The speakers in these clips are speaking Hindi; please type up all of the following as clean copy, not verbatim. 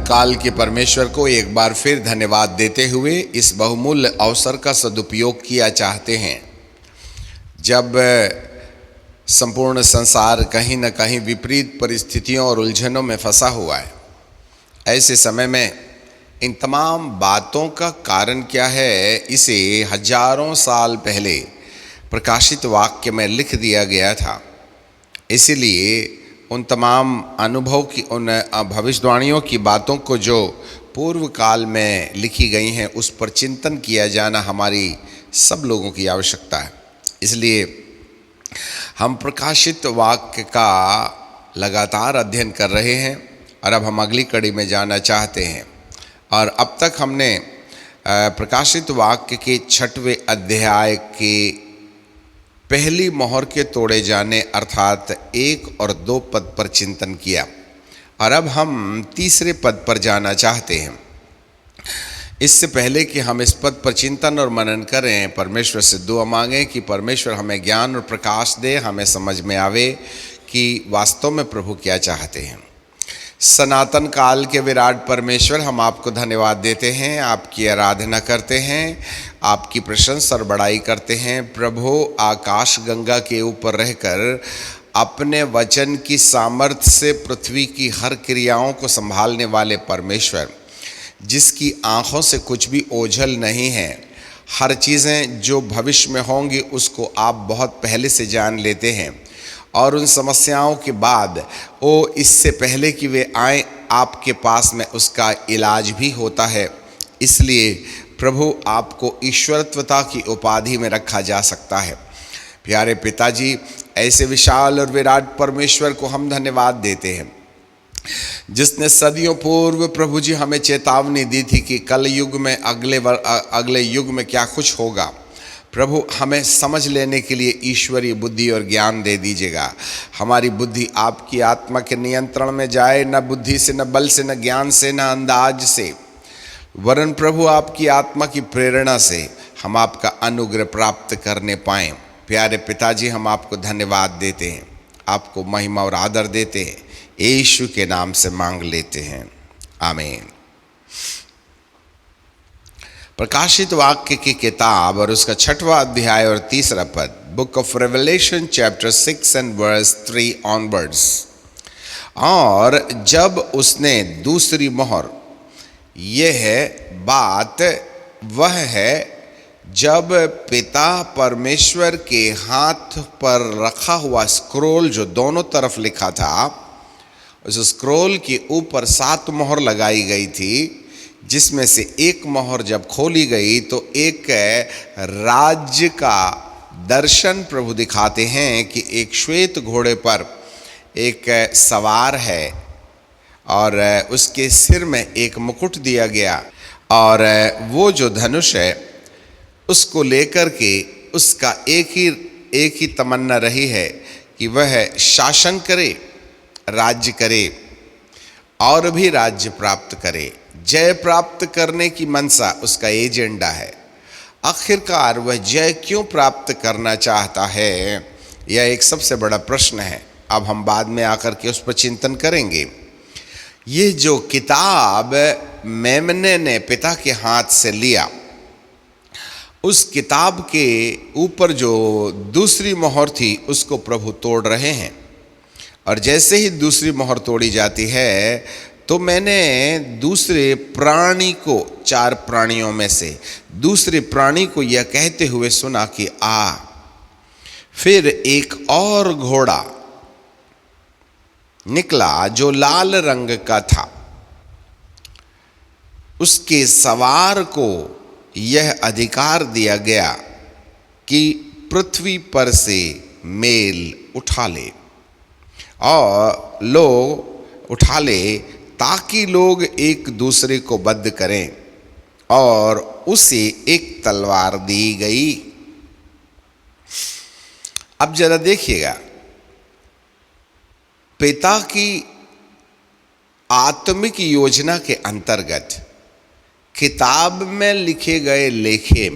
काल के परमेश्वर को एक बार फिर धन्यवाद देते हुए इस बहुमूल्य अवसर का सदुपयोग किया चाहते हैं। जब संपूर्ण संसार कहीं न कहीं विपरीत परिस्थितियों और उलझनों में फंसा हुआ है, ऐसे समय में इन तमाम बातों का कारण क्या है, इसे हजारों साल पहले प्रकाशित वाक्य में लिख दिया गया था। इसीलिए उन तमाम अनुभव की, उन भविष्यवाणियों की बातों को जो पूर्व काल में लिखी गई हैं, उस पर चिंतन किया जाना हमारी सब लोगों की आवश्यकता है। इसलिए हम प्रकाशित वाक्य का लगातार अध्ययन कर रहे हैं और अब हम अगली कड़ी में जाना चाहते हैं। और अब तक हमने प्रकाशित वाक्य के 6वें अध्याय के पहली मोहर के तोड़े जाने अर्थात 1 और 2 पद पर चिंतन किया और अब हम तीसरे पद पर जाना चाहते हैं। इससे पहले कि हम इस पद पर चिंतन और मनन करें, परमेश्वर से दुआ मांगें कि परमेश्वर हमें ज्ञान और प्रकाश दे, हमें समझ में आवे कि वास्तव में प्रभु क्या चाहते हैं। सनातन काल के विराट परमेश्वर, हम आपको धन्यवाद देते हैं, आपकी आराधना करते हैं, आपकी प्रशंसा और बड़ाई करते हैं। प्रभु, आकाश गंगा के ऊपर रहकर अपने वचन की सामर्थ्य से पृथ्वी की हर क्रियाओं को संभालने वाले परमेश्वर, जिसकी आँखों से कुछ भी ओझल नहीं है, हर चीज़ें जो भविष्य में होंगी उसको आप बहुत पहले से जान लेते हैं और उन समस्याओं के बाद इससे पहले कि वे आएँ आपके पास में उसका इलाज भी होता है। इसलिए प्रभु, आपको ईश्वरत्वता की उपाधि में रखा जा सकता है। प्यारे पिताजी, ऐसे विशाल और विराट परमेश्वर को हम धन्यवाद देते हैं, जिसने सदियों पूर्व प्रभु जी हमें चेतावनी दी थी कि कल युग में अगले युग में क्या कुछ होगा। प्रभु, हमें समझ लेने के लिए ईश्वरीय बुद्धि और ज्ञान दे दीजिएगा। हमारी बुद्धि आपकी आत्मा के नियंत्रण में जाए, न बुद्धि से, न बल से, न ज्ञान से, न अंदाज से, वरन प्रभु आपकी आत्मा की प्रेरणा से हम आपका अनुग्रह प्राप्त करने पाएँ। प्यारे पिताजी, हम आपको धन्यवाद देते हैं, आपको महिमा और आदर देते हैं, यीशु के नाम से मांग लेते हैं, आमीन। प्रकाशित वाक्य की किताब और उसका 6वां अध्याय और 3रा पद, book of Revelation chapter 6 and verse 3 onwards. और जब उसने दूसरी मोहर, यह बात वह है जब पिता परमेश्वर के हाथ पर रखा हुआ स्क्रोल जो दोनों तरफ लिखा था, उस स्क्रोल के ऊपर 7 मोहर लगाई गई थी, जिसमें से एक मोहर जब खोली गई तो एक राज्य का दर्शन प्रभु दिखाते हैं कि एक श्वेत घोड़े पर एक सवार है और उसके सिर में एक मुकुट दिया गया और वो जो धनुष है उसको लेकर के उसका एक ही तमन्ना रही है कि वह शासन करे, राज्य करे और भी राज्य प्राप्त करे। जय प्राप्त करने की मनसा उसका एजेंडा है। आखिरकार वह जय क्यों प्राप्त करना चाहता है, यह एक सबसे बड़ा प्रश्न है। अब हम बाद में आकर के उस पर चिंतन करेंगे। ये जो किताब मेमने ने पिता के हाथ से लिया, उस किताब के ऊपर जो दूसरी मोहर थी उसको प्रभु तोड़ रहे हैं और जैसे ही दूसरी मोहर तोड़ी जाती है तो मैंने दूसरे प्राणी को, 4 प्राणियों में से दूसरे प्राणी को यह कहते हुए सुना कि आ। फिर एक और घोड़ा निकला जो लाल रंग का था। उसके सवार को यह अधिकार दिया गया कि पृथ्वी पर से मेल उठा ले और लोग उठा ले, ताकि लोग एक दूसरे को बद्ध करें, और उसे एक तलवार दी गई। अब जरा देखिएगा, पिता की आत्मिक योजना के अंतर्गत किताब में लिखे गए लेखे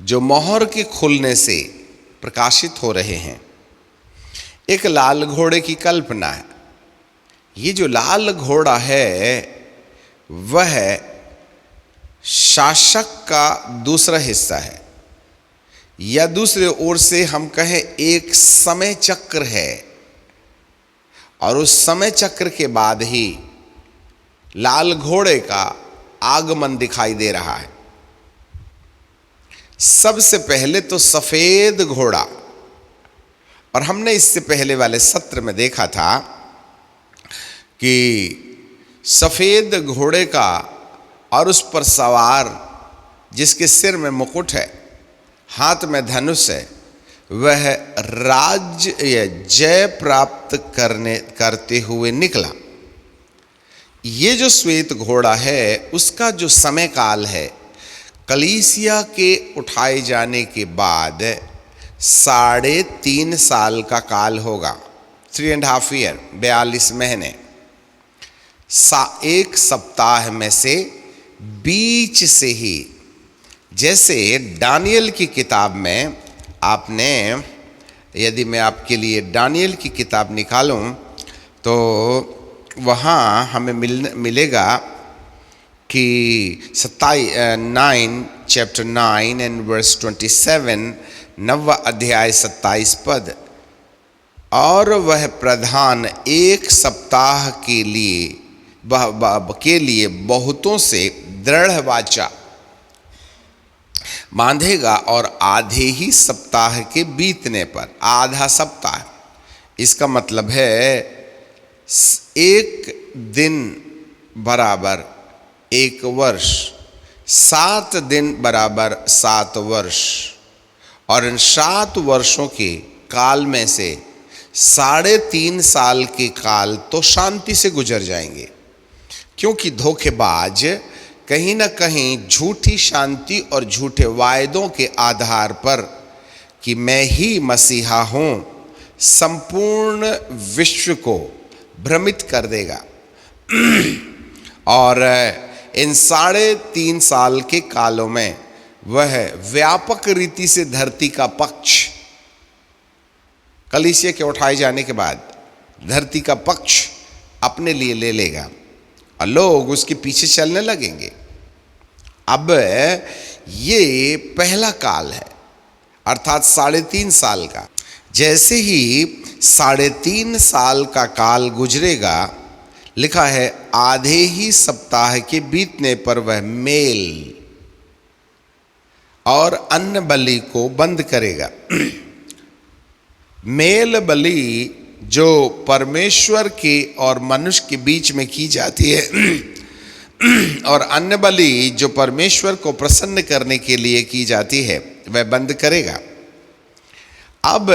जो मोहर के खुलने से प्रकाशित हो रहे हैं, एक लाल घोड़े की कल्पना है। ये जो लाल घोड़ा है वह शासक का दूसरा हिस्सा है, या दूसरे ओर से हम कहें एक समय चक्र है। और उस समय चक्र के बाद ही लाल घोड़े का आगमन दिखाई दे रहा है। सबसे पहले तो सफेद घोड़ा, और हमने इससे पहले वाले सत्र में देखा था कि सफेद घोड़े का और उस पर सवार जिसके सिर में मुकुट है, हाथ में धनुष है, वह राज्य या जय प्राप्त करते हुए निकला। ये जो श्वेत घोड़ा है उसका जो समय काल है कलीसिया के उठाए जाने के बाद 3.5 साल का काल होगा। 3.5 ईयर, 42 महीने। एक सप्ताह में से बीच से ही, जैसे दानियल की किताब में आपने, यदि मैं आपके लिए दानियल की किताब निकालूं तो वहाँ हमें मिलेगा कि 9 चैप्टर 9 एंड वर्स 27, 9वां अध्याय 27 पद। और वह प्रधान 1 सप्ताह के लिए बहुतों से दृढ़ वाचा बांधेगा, और आधे ही सप्ताह के बीतने पर, आधा सप्ताह, इसका मतलब है 1 दिन बराबर 1 वर्ष, 7 दिन बराबर 7 वर्ष, और इन 7 वर्षों के काल में से 3.5 साल के काल तो शांति से गुजर जाएंगे, क्योंकि धोखेबाज कहीं ना कहीं झूठी शांति और झूठे वायदों के आधार पर कि मैं ही मसीहा हूँ, संपूर्ण विश्व को भ्रमित कर देगा। और इन 3.5 साल के कालों में वह व्यापक रीति से धरती का पक्ष, कलीसिया के उठाए जाने के बाद धरती का पक्ष अपने लिए ले लेगा और लोग उसके पीछे चलने लगेंगे। अब ये पहला काल है, अर्थात 3.5 साल का। जैसे ही 3.5 साल का काल गुजरेगा, लिखा है आधे ही सप्ताह के बीतने पर वह मेल और अन्न बलि को बंद करेगा। मेल बलि जो परमेश्वर के और मनुष्य के बीच में की जाती है और अन्न बलि जो परमेश्वर को प्रसन्न करने के लिए की जाती है, वह बंद करेगा। अब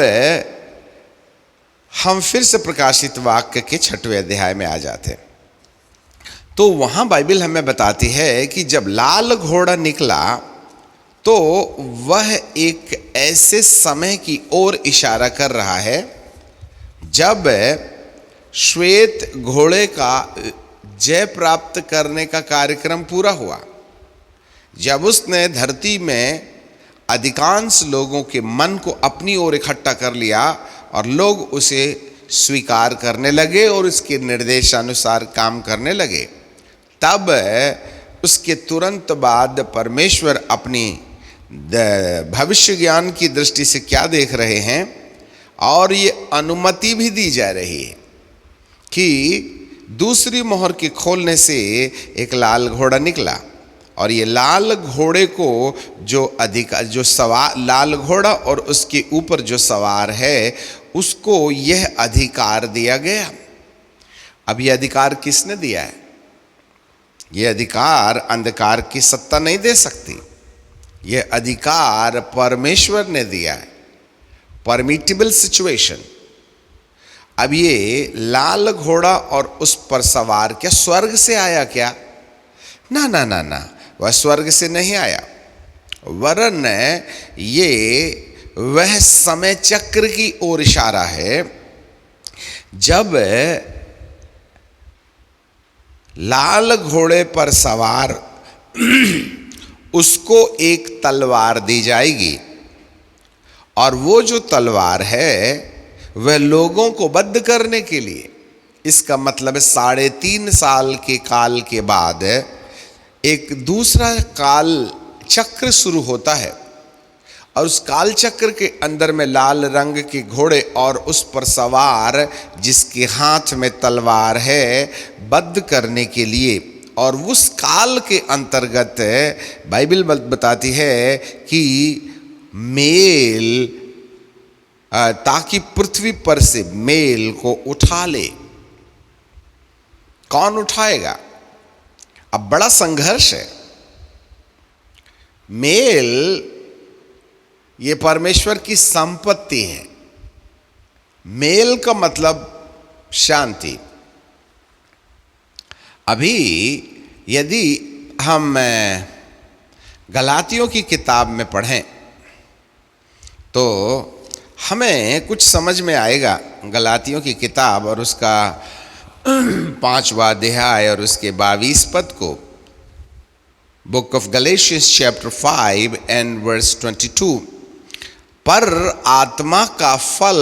हम फिर से प्रकाशित वाक्य के 6वें अध्याय में आ जाते हैं। तो वहां बाइबल हमें बताती है कि जब लाल घोड़ा निकला तो वह एक ऐसे समय की ओर इशारा कर रहा है जब श्वेत घोड़े का जय प्राप्त करने का कार्यक्रम पूरा हुआ, जब उसने धरती में अधिकांश लोगों के मन को अपनी ओर इकट्ठा कर लिया और लोग उसे स्वीकार करने लगे और उसके निर्देशानुसार काम करने लगे। तब उसके तुरंत बाद परमेश्वर अपनी भविष्य ज्ञान की दृष्टि से क्या देख रहे हैं, और ये अनुमति भी दी जा रही है कि दूसरी मोहर के खोलने से एक लाल घोड़ा निकला, और ये लाल घोड़े को जो सवार, लाल घोड़ा और उसके ऊपर जो सवार है उसको यह अधिकार दिया गया। अब यह अधिकार किसने दिया है? यह अधिकार अंधकार की सत्ता नहीं दे सकती, यह अधिकार परमेश्वर ने दिया है। Permittable situation. अब ये लाल घोड़ा और उस पर सवार क्या स्वर्ग से आया क्या? ना ना ना ना, वह स्वर्ग से नहीं आया, वरन ये वह समय चक्र की ओर इशारा है जब लाल घोड़े पर सवार उसको एक तलवार दी जाएगी, और वो जो तलवार है वह लोगों को बद्ध करने के लिए, इसका मतलब 3.5 साल के काल के बाद एक दूसरा काल चक्र शुरू होता है, और उस काल चक्र के अंदर में लाल रंग के घोड़े और उस पर सवार जिसके हाथ में तलवार है, बद्ध करने के लिए। और उस काल के अंतर्गत बाइबल बताती है कि मेल, ताकि पृथ्वी पर से मेल को उठा ले। कौन उठाएगा? अब बड़ा संघर्ष है। मेल ये परमेश्वर की संपत्ति है। मेल का मतलब शांति। अभी यदि हम गलातियों की किताब में पढ़ें तो हमें कुछ समझ में आएगा। गलातियों की किताब और उसका 5वां अध्याय और उसके 22 पद को, book of Galatians chapter 5 and verse 22। पर आत्मा का फल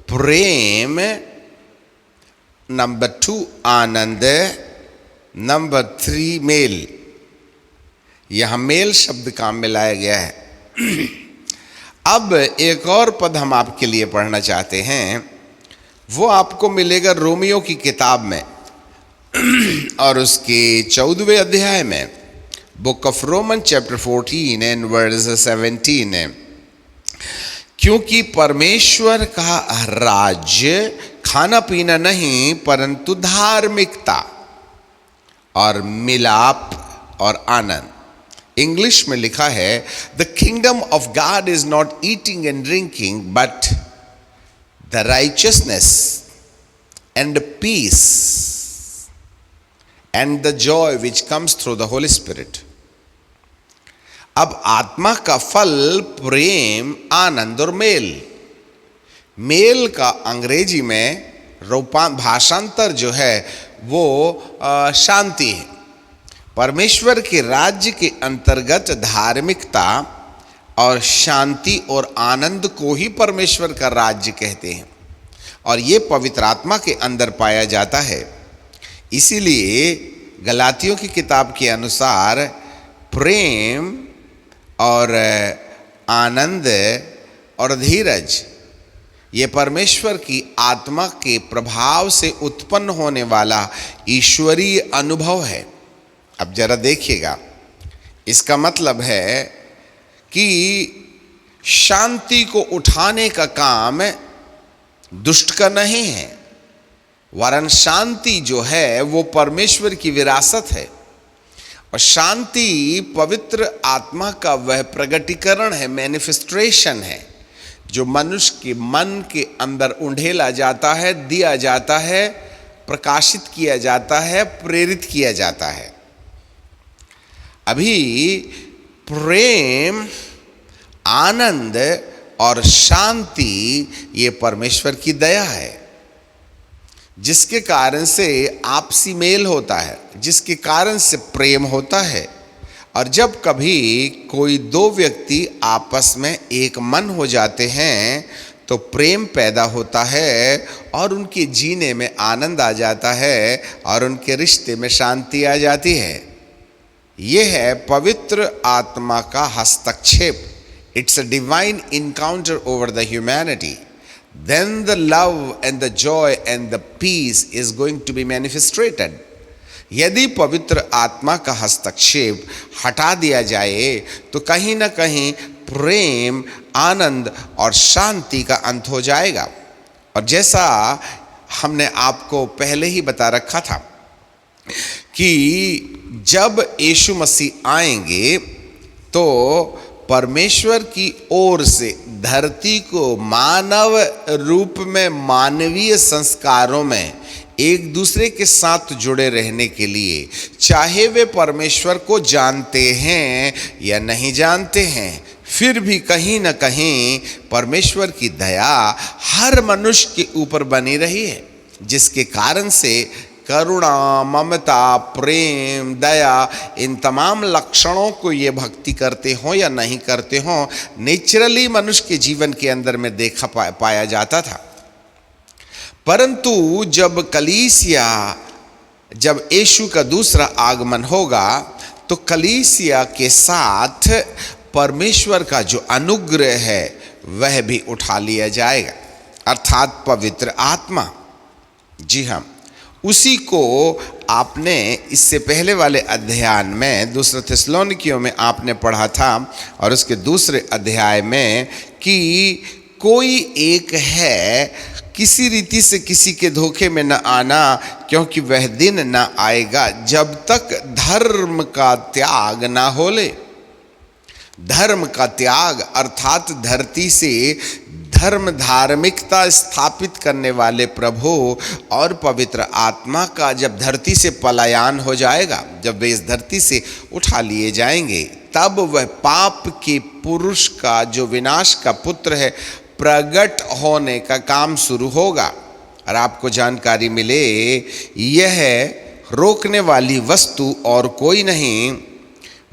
प्रेम, नंबर 2 आनंद, नंबर 3 मेल। यहां मेल शब्द काम में लाया गया है। अब एक और पद हम आपके लिए पढ़ना चाहते हैं, वो आपको मिलेगा रोमियो की किताब में और उसके 14वें अध्याय में, book of Roman chapter 14 and verse 17। क्योंकि परमेश्वर का राज्य खाना पीना नहीं परंतु धार्मिकता और मिलाप और आनंद। इंग्लिश में लिखा है, the kingdom of God is not eating and drinking but the righteousness and peace and the joy which comes through the Holy Spirit. अब आत्मा का फल प्रेम, आनंद और मेल। मेल का अंग्रेजी में भाषांतर जो है वो शांति है। परमेश्वर के राज्य के अंतर्गत धार्मिकता और शांति और आनंद को ही परमेश्वर का राज्य कहते हैं, और ये पवित्र आत्मा के अंदर पाया जाता है। इसीलिए गलातियों की किताब के अनुसार प्रेम और आनंद और धीरज ये परमेश्वर की आत्मा के प्रभाव से उत्पन्न होने वाला ईश्वरीय अनुभव है। अब जरा देखिएगा, इसका मतलब है कि शांति को उठाने का काम दुष्ट का नहीं है, वरन शांति जो है वो परमेश्वर की विरासत है। और शांति पवित्र आत्मा का वह प्रगटीकरण है, मैनिफेस्टेशन है, जो मनुष्य के मन के अंदर उंडेला जाता है, दिया जाता है, प्रकाशित किया जाता है, प्रेरित किया जाता है। अभी प्रेम, आनंद और शांति ये परमेश्वर की दया है, जिसके कारण से आपसी मेल होता है, जिसके कारण से प्रेम होता है। और जब कभी कोई दो व्यक्ति आपस में एक मन हो जाते हैं तो प्रेम पैदा होता है और उनके जीने में आनंद आ जाता है और उनके रिश्ते में शांति आ जाती है। ये है पवित्र आत्मा का हस्तक्षेप। It's a divine encounter over the humanity. Then the love and the joy and the peace is going to be manifested. यदि पवित्र आत्मा का हस्तक्षेप हटा दिया जाए तो कहीं ना कहीं प्रेम, आनंद और शांति का अंत हो जाएगा। और जैसा हमने आपको पहले ही बता रखा था कि जब यीशु मसीह आएंगे तो परमेश्वर की ओर से धरती को मानव रूप में, मानवीय संस्कारों में एक दूसरे के साथ जुड़े रहने के लिए, चाहे वे परमेश्वर को जानते हैं या नहीं जानते हैं, फिर भी कहीं न कहीं परमेश्वर की दया हर मनुष्य के ऊपर बनी रही है, जिसके कारण से करुणा, ममता, प्रेम, दया, इन तमाम लक्षणों को ये भक्ति करते हो या नहीं करते हो, नेचुरली मनुष्य के जीवन के अंदर में देखा पाया जाता था। परंतु जब यीशु का दूसरा आगमन होगा तो कलीसिया के साथ परमेश्वर का जो अनुग्रह है वह भी उठा लिया जाएगा, अर्थात पवित्र आत्मा। जी हाँ, उसी को आपने इससे पहले वाले अध्याय में दूसरे थिस्सलुनीकियों में आपने पढ़ा था, और उसके दूसरे अध्याय में कि कोई एक है, किसी रीति से किसी के धोखे में न आना, क्योंकि वह दिन न आएगा जब तक धर्म का त्याग ना हो ले। धर्म का त्याग अर्थात धरती से धर्म धार्मिकता स्थापित करने वाले प्रभु और पवित्र आत्मा का जब धरती से पलायन हो जाएगा, जब वे इस धरती से उठा लिए जाएंगे, तब वह पाप के पुरुष का जो विनाश का पुत्र है प्रकट होने का काम शुरू होगा। और आपको जानकारी मिले, यह रोकने वाली वस्तु और कोई नहीं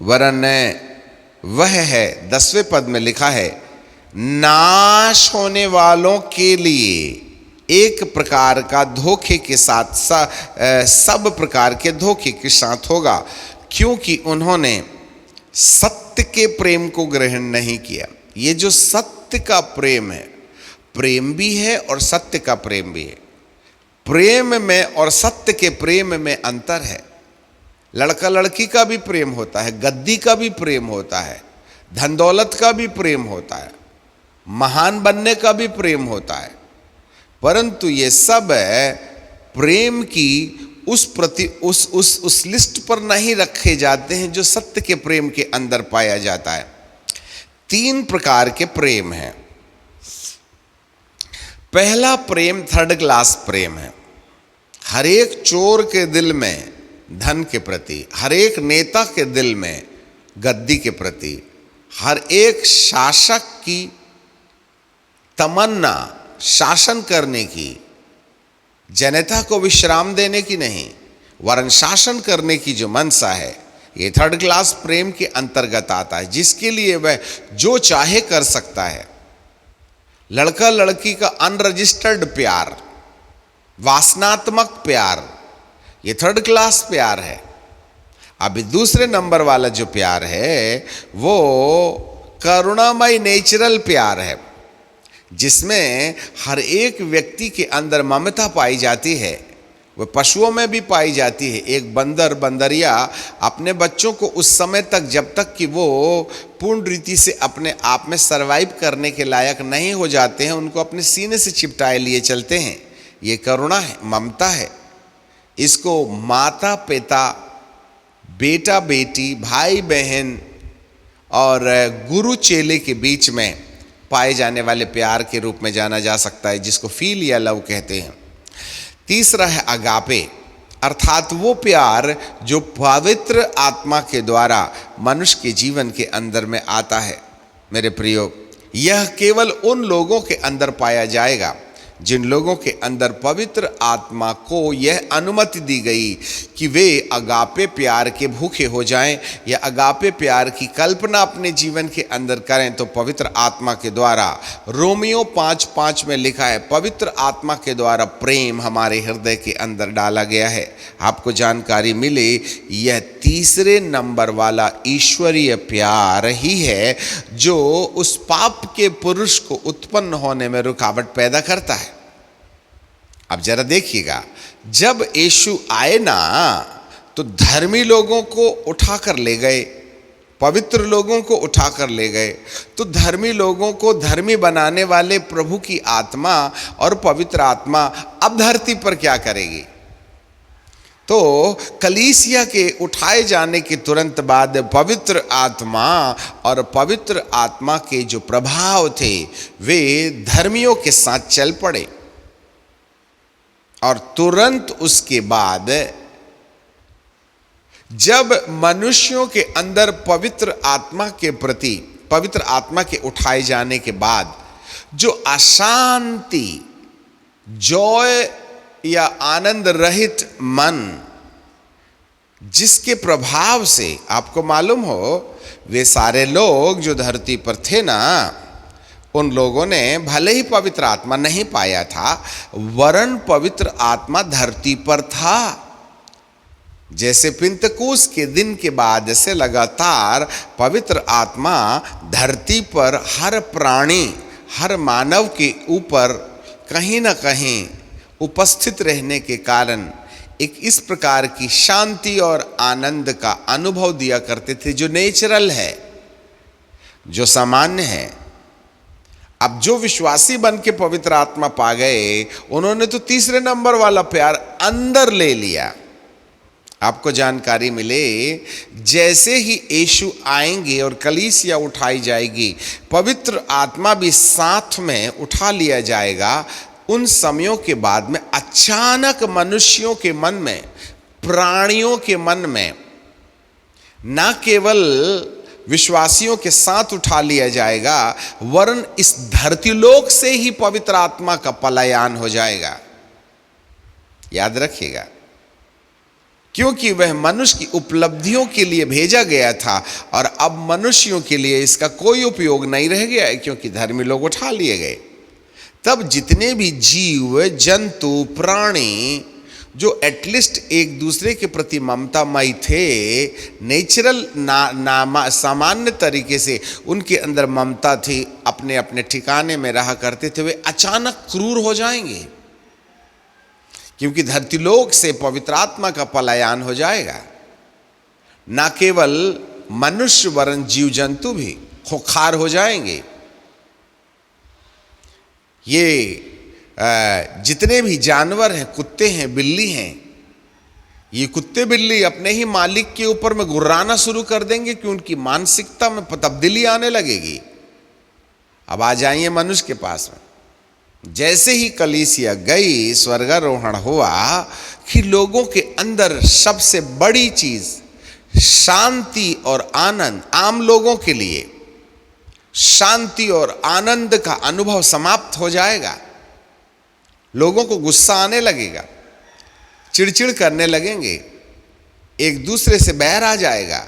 वरन वह है, 10वें पद में लिखा है, नाश होने वालों के लिए एक प्रकार का धोखे के साथ सब प्रकार के धोखे के साथ होगा, क्योंकि उन्होंने सत्य के प्रेम को ग्रहण नहीं किया। ये जो सत्य का प्रेम है, प्रेम भी है और सत्य का प्रेम भी है। प्रेम में और सत्य के प्रेम में अंतर है। लड़का लड़की का भी प्रेम होता है, गद्दी का भी प्रेम होता है, धन दौलत का भी प्रेम होता है, महान बनने का भी प्रेम होता है, परंतु ये सब प्रेम की उस लिस्ट पर नहीं रखे जाते हैं जो सत्य के प्रेम के अंदर पाया जाता है। 3 प्रकार के प्रेम हैं। पहला प्रेम थर्ड क्लास प्रेम है। हर एक चोर के दिल में धन के प्रति, हर एक नेता के दिल में गद्दी के प्रति, हर एक शासक की तमन्ना शासन करने की, जनता को विश्राम देने की नहीं वरन शासन करने की जो मनसा है, ये थर्ड क्लास प्रेम के अंतर्गत आता है, जिसके लिए वह जो चाहे कर सकता है। लड़का लड़की का अनरजिस्टर्ड प्यार, वासनात्मक प्यार, ये थर्ड क्लास प्यार है। अभी दूसरे नंबर वाला जो प्यार है वो करुणामय नेचुरल प्यार है, जिसमें हर एक व्यक्ति के अंदर ममता पाई जाती है। वह पशुओं में भी पाई जाती है। एक बंदरिया अपने बच्चों को उस समय तक, जब तक कि वो पूर्ण रीति से अपने आप में सरवाइव करने के लायक नहीं हो जाते हैं, उनको अपने सीने से चिपटाए लिए चलते हैं। ये करुणा है, ममता है। इसको माता पिता, बेटा बेटी, भाई बहन और गुरु चेले के बीच में पाए जाने वाले प्यार के रूप में जाना जा सकता है, जिसको फील या लव कहते हैं। तीसरा है अगापे, अर्थात वो प्यार जो पवित्र आत्मा के द्वारा मनुष्य के जीवन के अंदर में आता है। मेरे प्रियो, यह केवल उन लोगों के अंदर पाया जाएगा जिन लोगों के अंदर पवित्र आत्मा को यह अनुमति दी गई कि वे अगापे प्यार के भूखे हो जाएं या अगापे प्यार की कल्पना अपने जीवन के अंदर करें। तो पवित्र आत्मा के द्वारा, रोमियो 5:5 में लिखा है, पवित्र आत्मा के द्वारा प्रेम हमारे हृदय के अंदर डाला गया है। आपको जानकारी मिले, यह तीसरे नंबर वाला ईश्वरीय प्यार ही है जो उस पाप के पुरुष को उत्पन्न होने में रुकावट पैदा करता है। अब जरा देखिएगा, जब यीशु आए ना तो धर्मी लोगों को उठाकर ले गए, पवित्र लोगों को उठाकर ले गए। तो धर्मी लोगों को धर्मी बनाने वाले प्रभु की आत्मा और पवित्र आत्मा अब धरती पर क्या करेगी? तो कलीसिया के उठाए जाने के तुरंत बाद पवित्र आत्मा और पवित्र आत्मा के जो प्रभाव थे वे धर्मियों के साथ चल पड़े, और तुरंत उसके बाद जब मनुष्यों के अंदर पवित्र आत्मा के प्रति, पवित्र आत्मा के उठाए जाने के बाद जो अशांति, जॉय या आनंद रहित मन, जिसके प्रभाव से आपको मालूम हो वे सारे लोग जो धरती पर थे ना, उन लोगों ने भले ही पवित्र आत्मा नहीं पाया था, वरन पवित्र आत्मा धरती पर था। जैसे पिंतकुस के दिन के बाद से लगातार पवित्र आत्मा धरती पर हर प्राणी, हर मानव के ऊपर कहीं ना कहीं उपस्थित रहने के कारण एक इस प्रकार की शांति और आनंद का अनुभव दिया करते थे, जो नेचुरल है, जो सामान्य है। अब जो विश्वासी बन के पवित्र आत्मा पा गए, उन्होंने तो तीसरे नंबर वाला प्यार अंदर ले लिया। आपको जानकारी मिले, जैसे ही यीशु आएंगे और कलीसिया उठाई जाएगी, पवित्र आत्मा भी साथ में उठा लिया जाएगा। उन समयों के बाद में अचानक मनुष्यों के मन में, प्राणियों के मन में, न केवल विश्वासियों के साथ उठा लिया जाएगा, वरन इस धरतीलोक से ही पवित्र आत्मा का पलायन हो जाएगा। याद रखिएगा, क्योंकि वह मनुष्य की उपलब्धियों के लिए भेजा गया था और अब मनुष्यों के लिए इसका कोई उपयोग नहीं रह गया है, क्योंकि धर्मी लोग उठा लिए गए। तब जितने भी जीव, जंतु, प्राणी जो एटलीस्ट एक दूसरे के प्रति ममतामयी थे, नेचुरल सामान्य तरीके से उनके अंदर ममता थी, अपने अपने ठिकाने में रहा करते थे, वे अचानक क्रूर हो जाएंगे, क्योंकि धरतीलोक से पवित्र आत्मा का पलायन हो जाएगा। न केवल मनुष्य वरन जीव जंतु भी खुखार हो जाएंगे। ये जितने भी जानवर हैं, कुत्ते हैं, बिल्ली हैं, ये कुत्ते बिल्ली अपने ही मालिक के ऊपर में गुर्राना शुरू कर देंगे कि उनकी मानसिकता में तब्दीली आने लगेगी। अब आ जाइए मनुष्य के पास में। जैसे ही कलीसिया गई, स्वर्गारोहण हुआ, कि लोगों के अंदर सबसे बड़ी चीज शांति और आनंद, आम लोगों के लिए शांति और आनंद का अनुभव समाप्त हो जाएगा। लोगों को गुस्सा आने लगेगा, चिड़चिड़ करने लगेंगे, एक दूसरे से बैर आ जाएगा।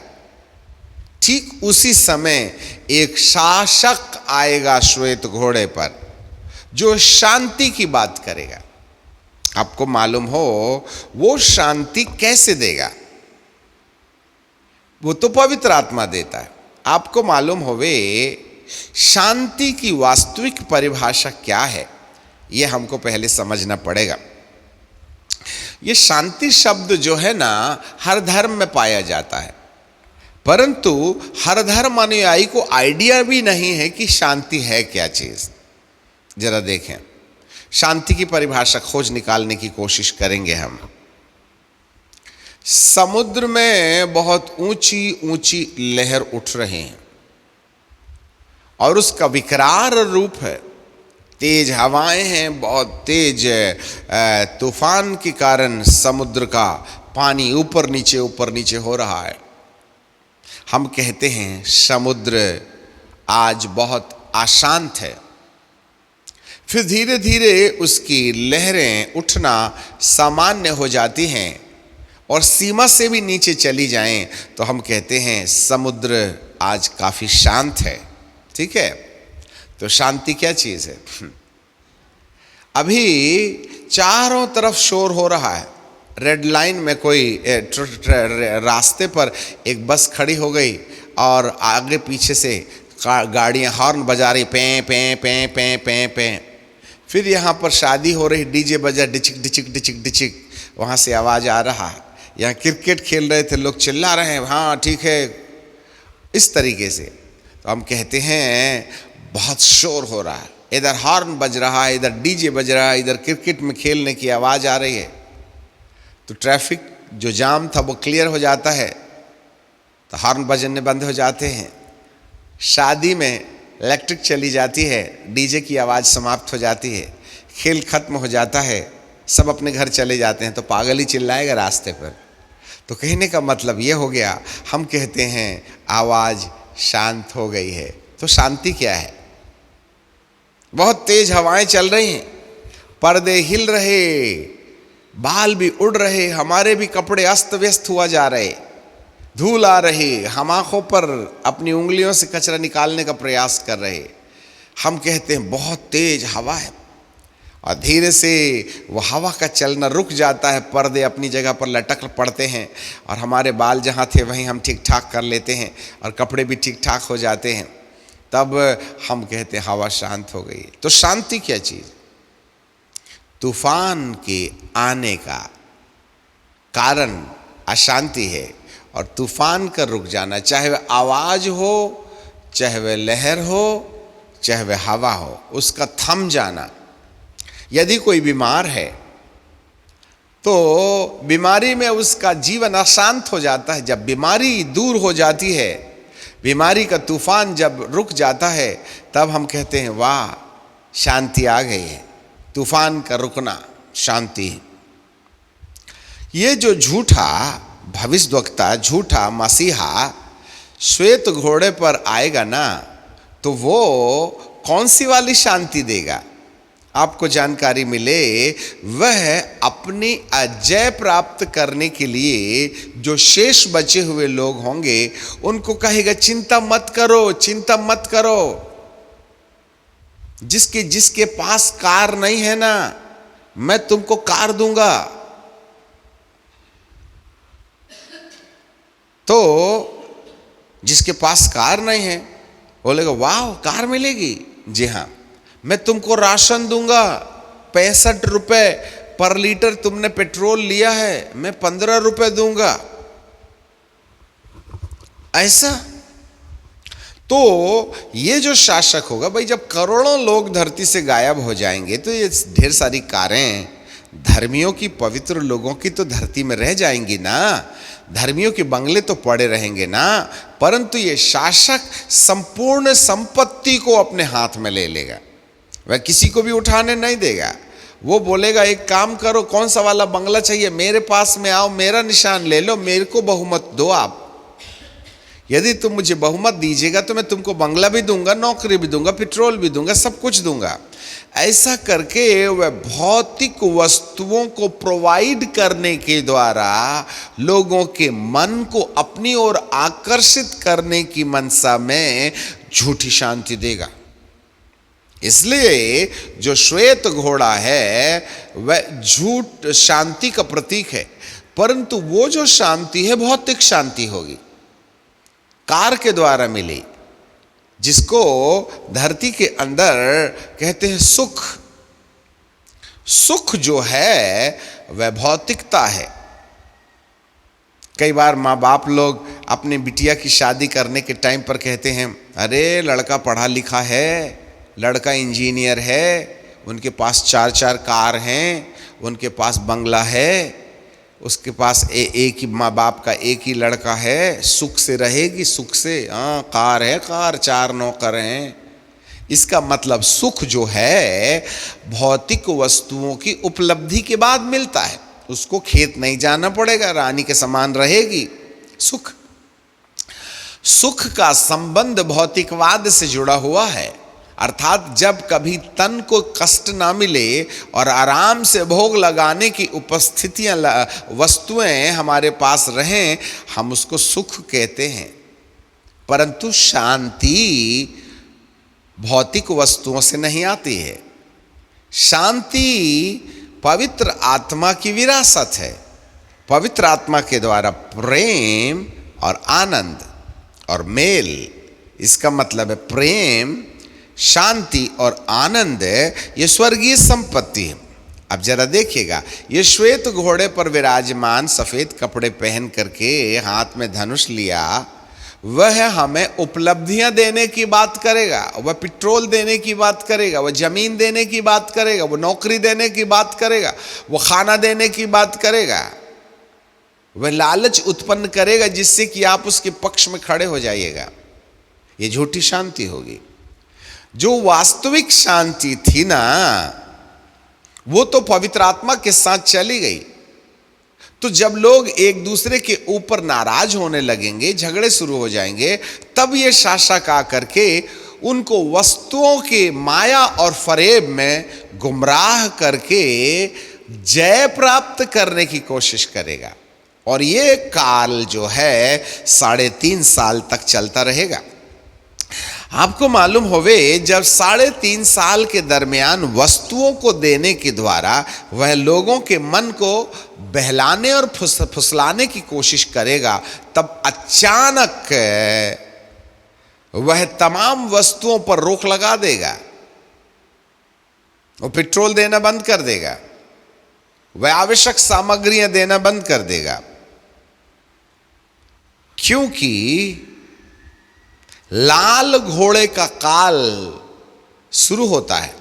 ठीक उसी समय एक शासक आएगा श्वेत घोड़े पर, जो शांति की बात करेगा। आपको मालूम हो वो शांति कैसे देगा? वो तो पवित्र आत्मा देता है। आपको मालूम होवे शांति की वास्तविक परिभाषा क्या है, ये हमको पहले समझना पड़ेगा। ये शांति शब्द जो है ना, हर धर्म में पाया जाता है, परंतु हर धर्म अनुयायी को आइडिया भी नहीं है कि शांति है क्या चीज। जरा देखें, शांति की परिभाषा खोज निकालने की कोशिश करेंगे हम। समुद्र में बहुत ऊंची ऊंची लहर उठ रही हैं और उसका विकराल रूप है, तेज हवाएं हैं, बहुत तेज तूफान के कारण समुद्र का पानी ऊपर नीचे हो रहा है। हम कहते हैं समुद्र आज बहुत अशांत है। फिर धीरे धीरे उसकी लहरें उठना सामान्य हो जाती हैं और सीमा से भी नीचे चली जाएं तो हम कहते हैं समुद्र आज काफ़ी शांत है। ठीक है, तो शांति क्या चीज़ है? अभी चारों तरफ शोर हो रहा है। रेड लाइन में कोई रास्ते पर एक बस खड़ी हो गई और आगे पीछे से गाड़ियाँ हॉर्न बजा रही, पे पे पे पे पे पे। फिर यहाँ पर शादी हो रही, डीजे बजा डिचिक डिचिक डिचिक डिचिक, वहाँ से आवाज़ आ रहा है। यहाँ क्रिकेट खेल रहे थे, लोग चिल्ला रहे हैं, हाँ ठीक है, इस तरीके से। तो हम कहते हैं बहुत शोर हो रहा है, इधर हॉर्न बज रहा है, इधर डीजे बज रहा है, इधर क्रिकेट में खेलने की आवाज़ आ रही है। तो ट्रैफिक जो जाम था वो क्लियर हो जाता है, तो हॉर्न बजने बंद हो जाते हैं। शादी में इलेक्ट्रिक चली जाती है, डीजे की आवाज़ समाप्त हो जाती है, खेल खत्म हो जाता है, सब अपने घर चले जाते हैं, तो पागल ही चिल्लाएगा रास्ते पर। तो कहने का मतलब ये हो गया, हम कहते हैं आवाज़ शांत हो गई है। तो शांति क्या है? बहुत तेज हवाएं चल रही हैं, पर्दे हिल रहे, बाल भी उड़ रहे, हमारे भी कपड़े अस्त व्यस्त हुआ जा रहे, धूल आ रही, हम आँखों पर अपनी उंगलियों से कचरा निकालने का प्रयास कर रहे, हम कहते हैं बहुत तेज हवा है और धीरे से वो हवा का चलना रुक जाता है, पर्दे अपनी जगह पर लटक पड़ते हैं और हमारे बाल जहाँ थे वहीं हम ठीक ठाक कर लेते हैं और कपड़े भी ठीक ठाक हो जाते हैं, तब हम कहते हैं हवा शांत हो गई। तो शांति क्या चीज़? तूफान के आने का कारण अशांति है और तूफान का रुक जाना, चाहे वह आवाज़ हो, चाहे वह लहर हो, चाहे वह हवा हो, उसका थम जाना। यदि कोई बीमार है तो बीमारी में उसका जीवन अशांत हो जाता है। जब बीमारी दूर हो जाती है, बीमारी का तूफान जब रुक जाता है, तब हम कहते हैं वाह शांति आ गई है। तूफान का रुकना शांति है। ये जो झूठा भविष्यद्वक्ता, झूठा मसीहा श्वेत घोड़े पर आएगा ना, तो वो कौन सी वाली शांति देगा? आपको जानकारी मिले, वह अपनी अजय प्राप्त करने के लिए जो शेष बचे हुए लोग होंगे उनको कहेगा चिंता मत करो, चिंता मत करो। जिसके पास कार नहीं है ना, मैं तुमको कार दूंगा। तो जिसके पास कार नहीं है बोलेगा वाह कार मिलेगी, जी हाँ मैं तुमको राशन दूंगा, 65 रुपए पर लीटर तुमने पेट्रोल लिया है, मैं 15 रुपए दूंगा। ऐसा तो ये जो शासक होगा भाई, जब करोड़ों लोग धरती से गायब हो जाएंगे तो ये ढेर सारी कारें धर्मियों की, पवित्र लोगों की तो धरती में रह जाएंगी ना, धर्मियों के बंगले तो पड़े रहेंगे ना, परंतु ये शासक संपूर्ण संपत्ति को अपने हाथ में ले लेगा। वह किसी को भी उठाने नहीं देगा। वो बोलेगा एक काम करो, कौन सा वाला बंगला चाहिए, मेरे पास में आओ, मेरा निशान ले लो, मेरे को बहुमत दो आप। यदि तुम मुझे बहुमत दीजिएगा तो मैं तुमको बंगला भी दूंगा, नौकरी भी दूंगा, पेट्रोल भी दूंगा, सब कुछ दूंगा। ऐसा करके वह भौतिक वस्तुओं को प्रोवाइड करने के द्वारा लोगों के मन को अपनी ओर आकर्षित करने की मनसा में झूठी शांति देगा। इसलिए जो श्वेत घोड़ा है वह झूठ शांति का प्रतीक है, परंतु वो जो शांति है भौतिक शांति होगी, कार के द्वारा मिली, जिसको धरती के अंदर कहते हैं सुख। सुख जो है वह भौतिकता है। कई बार माँ बाप लोग अपने बिटिया की शादी करने के टाइम पर कहते हैं अरे लड़का पढ़ा लिखा है, लड़का इंजीनियर है, उनके पास 4-4 कार हैं, उनके पास बंगला है, उसके पास एक ही माँ बाप का एक ही लड़का है, सुख से रहेगी, सुख से। हाँ कार है, कार 4 नौकर हैं। इसका मतलब सुख जो है भौतिक वस्तुओं की उपलब्धि के बाद मिलता है। उसको खेत नहीं जाना पड़ेगा, रानी के समान रहेगी। सुख, सुख का संबंध भौतिकवाद से जुड़ा हुआ है। अर्थात जब कभी तन को कष्ट ना मिले और आराम से भोग लगाने की उपस्थितियां, वस्तुएं हमारे पास रहें, हम उसको सुख कहते हैं। परंतु शांति भौतिक वस्तुओं से नहीं आती है। शांति पवित्र आत्मा की विरासत है। पवित्र आत्मा के द्वारा प्रेम और आनंद और मेल, इसका मतलब है प्रेम, शांति और आनंद, ये स्वर्गीय संपत्ति है। अब जरा देखिएगा, ये श्वेत घोड़े पर विराजमान, सफेद कपड़े पहन करके, हाथ में धनुष लिया, वह हमें उपलब्धियां देने की बात करेगा, वह पेट्रोल देने की बात करेगा, वह जमीन देने की बात करेगा, वह नौकरी देने की बात करेगा, वह खाना देने की बात करेगा, वह लालच उत्पन्न करेगा जिससे कि आप उसके पक्ष में खड़े हो जाइएगा। ये झूठी शांति होगी। जो वास्तविक शांति थी ना, वो तो पवित्र आत्मा के साथ चली गई। तो जब लोग एक दूसरे के ऊपर नाराज होने लगेंगे, झगड़े शुरू हो जाएंगे, तब ये शासक आकर के उनको वस्तुओं के माया और फरेब में गुमराह करके जय प्राप्त करने की कोशिश करेगा। और ये काल जो है 3.5 साल तक चलता रहेगा। आपको मालूम होवे जब 3.5 साल के दरमियान वस्तुओं को देने के द्वारा वह लोगों के मन को बहलाने और फुसलाने की कोशिश करेगा, तब अचानक वह तमाम वस्तुओं पर रोक लगा देगा। वो पेट्रोल देना बंद कर देगा, वह आवश्यक सामग्रियां देना बंद कर देगा, क्योंकि लाल घोड़े का काल शुरू होता है।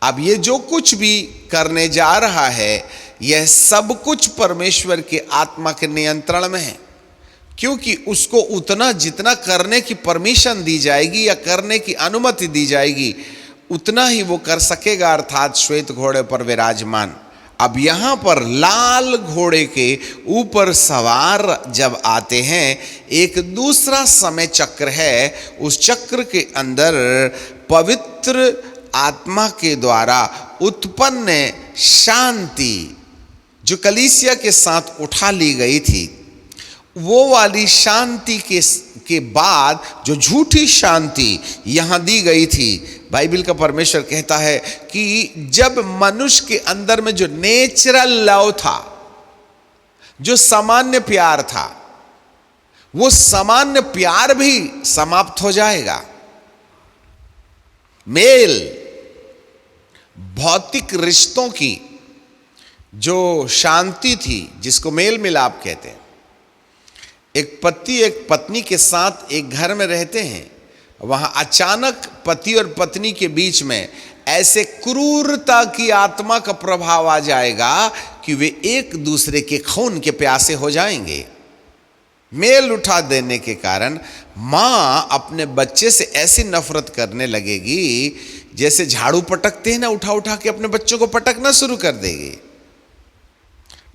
अब ये जो कुछ भी करने जा रहा है, यह सब कुछ परमेश्वर के आत्मा के नियंत्रण में है, क्योंकि उसको उतना जितना करने की परमिशन दी जाएगी या करने की अनुमति दी जाएगी, उतना ही वो कर सकेगा, अर्थात श्वेत घोड़े पर विराजमान। अब यहां पर लाल घोड़े के ऊपर सवार जब आते हैं, एक दूसरा समय चक्र है, उस चक्र के अंदर पवित्र आत्मा के द्वारा उत्पन्न शांति जो कलीसिया के साथ उठा ली गई थी, वो वाली शांति के बाद जो झूठी शांति यहां दी गई थी, बाइबल का परमेश्वर कहता है कि जब मनुष्य के अंदर में जो नेचुरल लव था, जो सामान्य प्यार था, वो सामान्य प्यार भी समाप्त हो जाएगा। मेल भौतिक रिश्तों की जो शांति थी, जिसको मेल मिलाप कहते हैं, एक पति एक पत्नी के साथ एक घर में रहते हैं, वहां अचानक पति और पत्नी के बीच में ऐसे क्रूरता की आत्मा का प्रभाव आ जाएगा कि वे एक दूसरे के खून के प्यासे हो जाएंगे। मेल उठा देने के कारण मां अपने बच्चे से ऐसी नफरत करने लगेगी, जैसे झाड़ू पटकते हैं ना, उठा उठा के अपने बच्चों को पटकना शुरू कर देगी।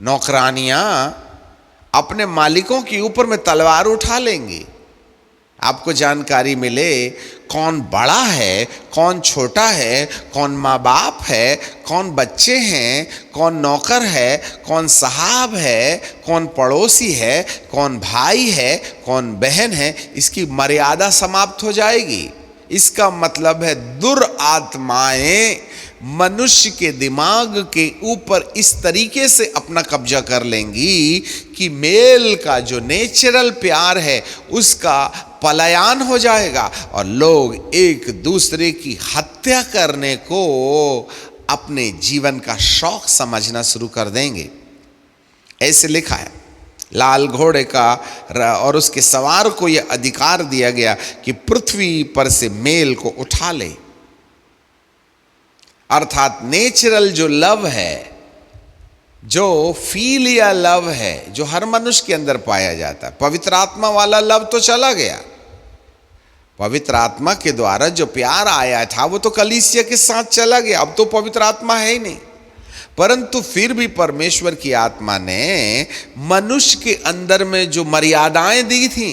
नौकरानियां अपने मालिकों के ऊपर में तलवार उठा लेंगी। आपको जानकारी मिले कौन बड़ा है, कौन छोटा है, कौन माँ बाप है, कौन बच्चे हैं, कौन नौकर है, कौन साहब है, कौन पड़ोसी है, कौन भाई है, कौन बहन है, इसकी मर्यादा समाप्त हो जाएगी। इसका मतलब है दुरात्माएं मनुष्य के दिमाग के ऊपर इस तरीके से अपना कब्जा कर लेंगी कि मेल का जो नेचुरल प्यार है उसका पलायन हो जाएगा और लोग एक दूसरे की हत्या करने को अपने जीवन का शौक समझना शुरू कर देंगे। ऐसे लिखा है। लाल घोड़े का और उसके सवार को यह अधिकार दिया गया कि पृथ्वी पर से मेल को उठा ले, अर्थात नेचुरल जो लव है, जो फीलिया लव है, जो हर मनुष्य के अंदर पाया जाता है। पवित्र आत्मा वाला लव तो चला गया। पवित्र आत्मा के द्वारा जो प्यार आया था वो तो कलीसिया के साथ चला गया, अब तो पवित्र आत्मा है ही नहीं। परंतु फिर भी परमेश्वर की आत्मा ने मनुष्य के अंदर में जो मर्यादाएं दी थी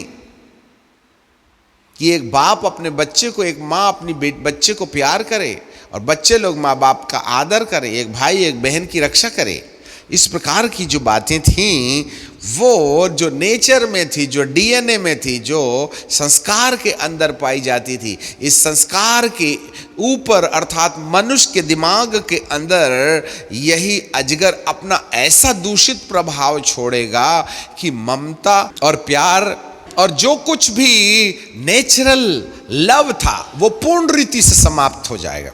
कि एक बाप अपने बच्चे को, एक माँ अपनी बच्चे को प्यार करे और बच्चे लोग माँ बाप का आदर करें, एक भाई एक बहन की रक्षा करे, इस प्रकार की जो बातें थीं वो जो नेचर में थी, जो डीएनए में थी, जो संस्कार के अंदर पाई जाती थी, इस संस्कार के ऊपर अर्थात मनुष्य के दिमाग के अंदर यही अजगर अपना ऐसा दूषित प्रभाव छोड़ेगा कि ममता और प्यार और जो कुछ भी नेचुरल लव था वो पूर्ण रीति से समाप्त हो जाएगा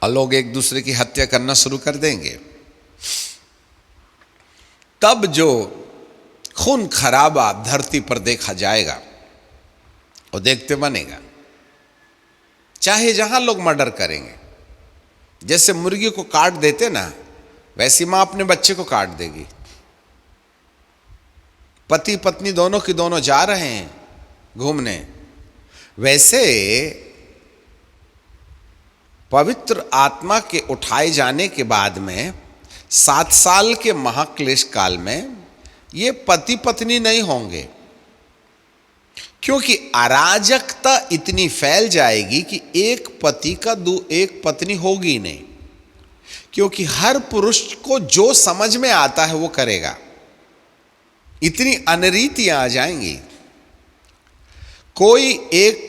और लोग एक दूसरे की हत्या करना शुरू कर देंगे। तब जो खून खराबा धरती पर देखा जाएगा वो देखते बनेगा। चाहे जहां लोग मर्डर करेंगे, जैसे मुर्गी को काट देते ना, वैसी मां अपने बच्चे को काट देगी। पति पत्नी दोनों की दोनों जा रहे हैं घूमने, वैसे पवित्र आत्मा के उठाए जाने के बाद में 7 साल के महाक्लेश काल में ये पति पत्नी नहीं होंगे, क्योंकि अराजकता इतनी फैल जाएगी कि एक पति का एक पत्नी होगी नहीं, क्योंकि हर पुरुष को जो समझ में आता है वो करेगा। इतनी अनरीतियां आ जाएंगी। कोई एक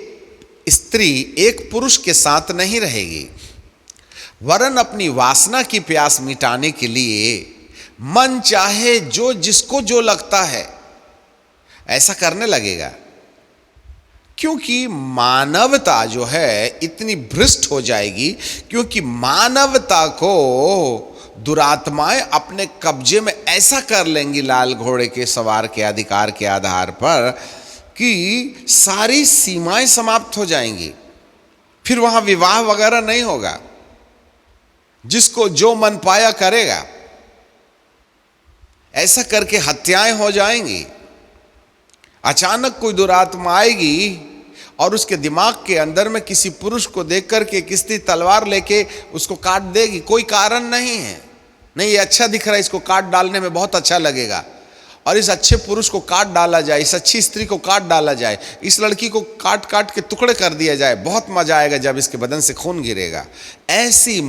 स्त्री एक पुरुष के साथ नहीं रहेगी, वरन अपनी वासना की प्यास मिटाने के लिए मन चाहे जो जिसको जो लगता है ऐसा करने लगेगा। क्योंकि मानवता जो है इतनी भ्रष्ट हो जाएगी, क्योंकि मानवता को दुरात्माएं अपने कब्जे में ऐसा कर लेंगी लाल घोड़े के सवार के अधिकार के आधार पर कि सारी सीमाएं समाप्त हो जाएंगी। फिर वहां विवाह वगैरह नहीं होगा, जिसको जो मन पाया करेगा। ऐसा करके हत्याएं हो जाएंगी। अचानक कोई दुरात्मा आएगी और उसके दिमाग के अंदर में किसी पुरुष को देख करके किसी तलवार लेके उसको काट देगी। कोई कारण नहीं है, नहीं ये अच्छा दिख रहा है, इसको काट डालने में बहुत अच्छा लगेगा, और इस अच्छे पुरुष को काट डाला जाए, इस अच्छी स्त्री को काट डाला जाए, इस लड़की को काट काट के टुकड़े कर दिया जाए, बहुत मजा आएगा जब इसके बदन से खून गिरेगा। ऐसी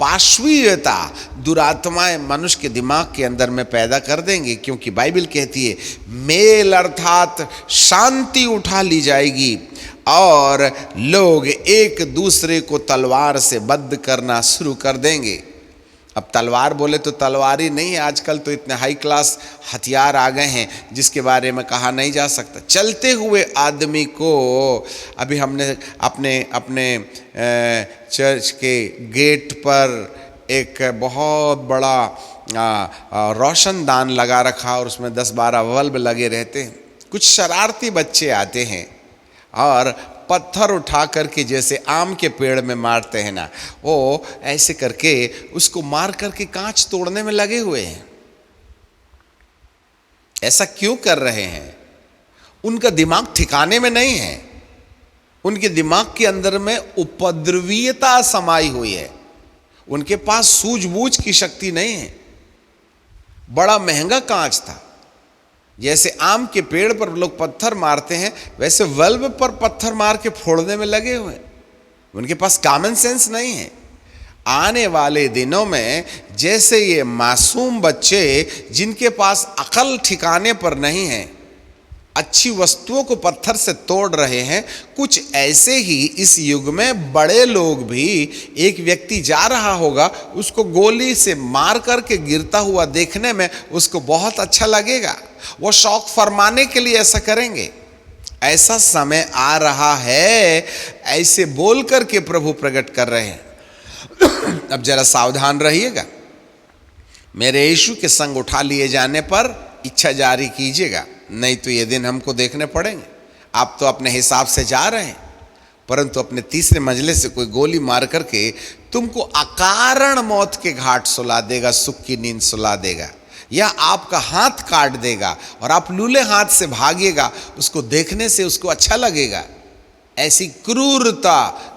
पाशवीयता दुरात्माएं मनुष्य के दिमाग के अंदर में पैदा कर देंगे। क्योंकि बाइबल कहती है मेल अर्थात शांति उठा ली जाएगी और लोग एक दूसरे को तलवार से बद्ध करना शुरू कर देंगे। अब तलवार बोले तो तलवार ही नहीं है, आजकल तो इतने हाई क्लास हथियार आ गए हैं जिसके बारे में कहा नहीं जा सकता। चलते हुए आदमी को अभी हमने अपने चर्च के गेट पर एक बहुत बड़ा रोशनदान लगा रखा और उसमें 10-12 बल्ब लगे रहते हैं। कुछ शरारती बच्चे आते हैं और पत्थर उठा करके जैसे आम के पेड़ में मारते हैं ना, वो ऐसे करके उसको मार करके कांच तोड़ने में लगे हुए हैं। ऐसा क्यों कर रहे हैं? उनका दिमाग ठिकाने में नहीं है, उनके दिमाग के अंदर में उपद्रवीयता समाई हुई है, उनके पास सूझबूझ की शक्ति नहीं है। बड़ा महंगा कांच था, जैसे आम के पेड़ पर लोग पत्थर मारते हैं वैसे बल्ब पर पत्थर मार के फोड़ने में लगे हुए। उनके पास कॉमन सेंस नहीं है। आने वाले दिनों में जैसे ये मासूम बच्चे जिनके पास अकल ठिकाने पर नहीं है अच्छी वस्तुओं को पत्थर से तोड़ रहे हैं, कुछ ऐसे ही इस युग में बड़े लोग भी, एक व्यक्ति जा रहा होगा उसको गोली से मार करके गिरता हुआ देखने में उसको बहुत अच्छा लगेगा, वो शौक फरमाने के लिए ऐसा करेंगे। ऐसा समय आ रहा है, ऐसे बोल करके प्रभु प्रकट कर रहे हैं। अब जरा सावधान रहिएगा। मेरे यीशु के संग उठा लिए जाने पर इच्छा जारी कीजिएगा, नहीं तो ये दिन हमको देखने पड़ेंगे। आप तो अपने हिसाब से जा रहे हैं, परंतु अपने तीसरे मंजिले से कोई गोली मार करके तुमको अकारण मौत के घाट सुला देगा, सुख की नींद सुला देगा, या आपका हाथ काट देगा और आप लूले हाथ से भागिएगा। उसको देखने से उसको अच्छा लगेगा। ऐसी क्रूरता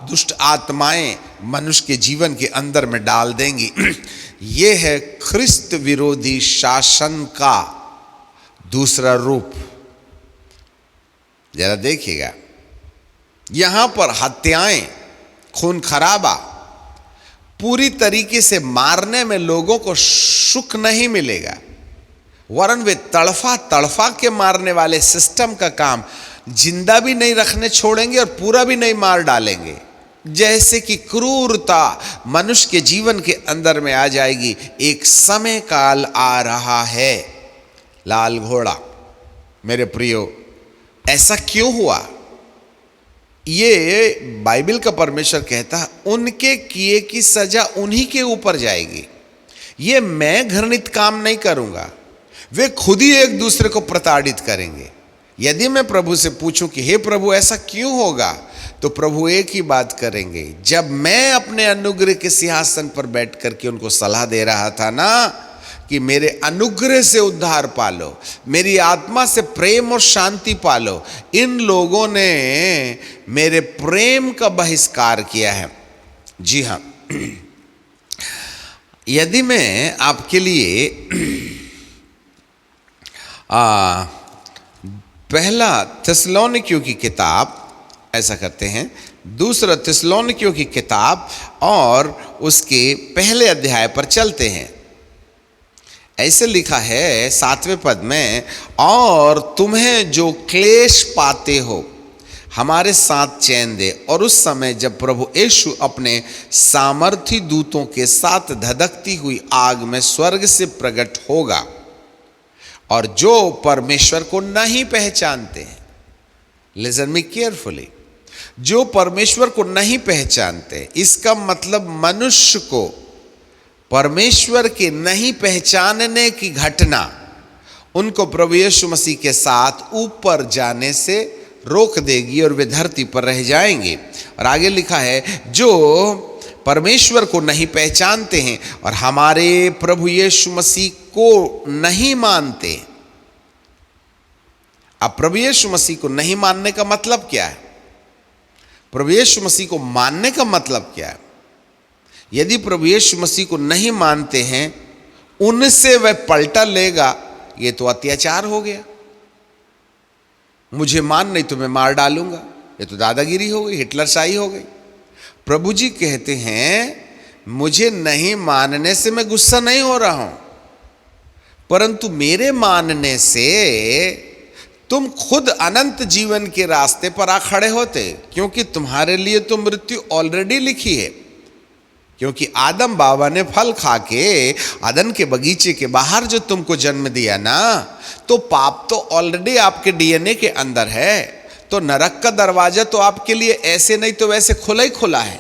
दुष्ट आत्माएं मनुष्य के जीवन के अंदर में डाल देंगी। ये है ख्रिस्त विरोधी शासन का दूसरा रूप। जरा देखिएगा, यहां पर हत्याएं, खून खराबा, पूरी तरीके से मारने में लोगों को सुख नहीं मिलेगा, वरन वे तड़फा तड़फा के मारने वाले सिस्टम का काम जिंदा भी नहीं रखने छोड़ेंगे और पूरा भी नहीं मार डालेंगे। जैसे कि क्रूरता मनुष्य के जीवन के अंदर में आ जाएगी। एक समय काल आ रहा है, लाल घोड़ा। मेरे प्रियो, ऐसा क्यों हुआ? ये बाइबल का परमेश्वर कहता है उनके किए की सजा उन्हीं के ऊपर जाएगी। ये मैं घृणित काम नहीं करूंगा, वे खुद ही एक दूसरे को प्रताड़ित करेंगे। यदि मैं प्रभु से पूछूं कि हे प्रभु ऐसा क्यों होगा, तो प्रभु एक ही बात करेंगे। जब मैं अपने अनुग्रह के सिंहासन पर बैठ करके उनको सलाह दे रहा था ना कि मेरे अनुग्रह से उद्धार पालो, मेरी आत्मा से प्रेम और शांति पालो, इन लोगों ने मेरे प्रेम का बहिष्कार किया है। जी हाँ, यदि मैं आपके लिए पहला थिस्सलुनीकियों की किताब, ऐसा करते हैं, दूसरा थिस्सलुनीकियों की किताब और उसके पहले अध्याय पर चलते हैं। ऐसे लिखा है 7वें पद में, और तुम्हें जो क्लेश पाते हो हमारे साथ चैन दे। और उस समय जब प्रभु यीशु अपने सामर्थी दूतों के साथ धधकती हुई आग में स्वर्ग से प्रकट होगा, और जो परमेश्वर को नहीं पहचानते हैं, लिसन मी केयरफुली, जो परमेश्वर को नहीं पहचानते, इसका मतलब मनुष्य को परमेश्वर के नहीं पहचानने की घटना उनको प्रभु यीशु मसीह के साथ ऊपर जाने से रोक देगी और वे धरती पर रह जाएंगे। और आगे लिखा है, जो परमेश्वर को नहीं पहचानते हैं और हमारे प्रभु यीशु मसीह को नहीं मानते। अब प्रभु यीशु मसीह को नहीं मानने का मतलब क्या है? प्रभु यीशु मसीह को मानने का मतलब क्या है? यदि प्रभु यीशु मसीह को नहीं मानते हैं, उनसे वह पलटा लेगा, ये तो अत्याचार हो गया। मुझे मान नहीं तो मैं मार डालूंगा, ये तो दादागिरी हो गई, हिटलरशाही हो गई। प्रभु जी कहते हैं, मुझे नहीं मानने से मैं गुस्सा नहीं हो रहा हूं, परंतु मेरे मानने से तुम खुद अनंत जीवन के रास्ते पर आ खड़े होते, क्योंकि तुम्हारे लिए तो मृत्यु ऑलरेडी लिखी है। क्योंकि आदम बाबा ने फल खा के अदन के बगीचे के बाहर जो तुमको जन्म दिया ना, तो पाप तो ऑलरेडी आपके डीएनए के अंदर है। तो नरक का दरवाजा तो आपके लिए ऐसे नहीं तो वैसे खुला ही खुला है।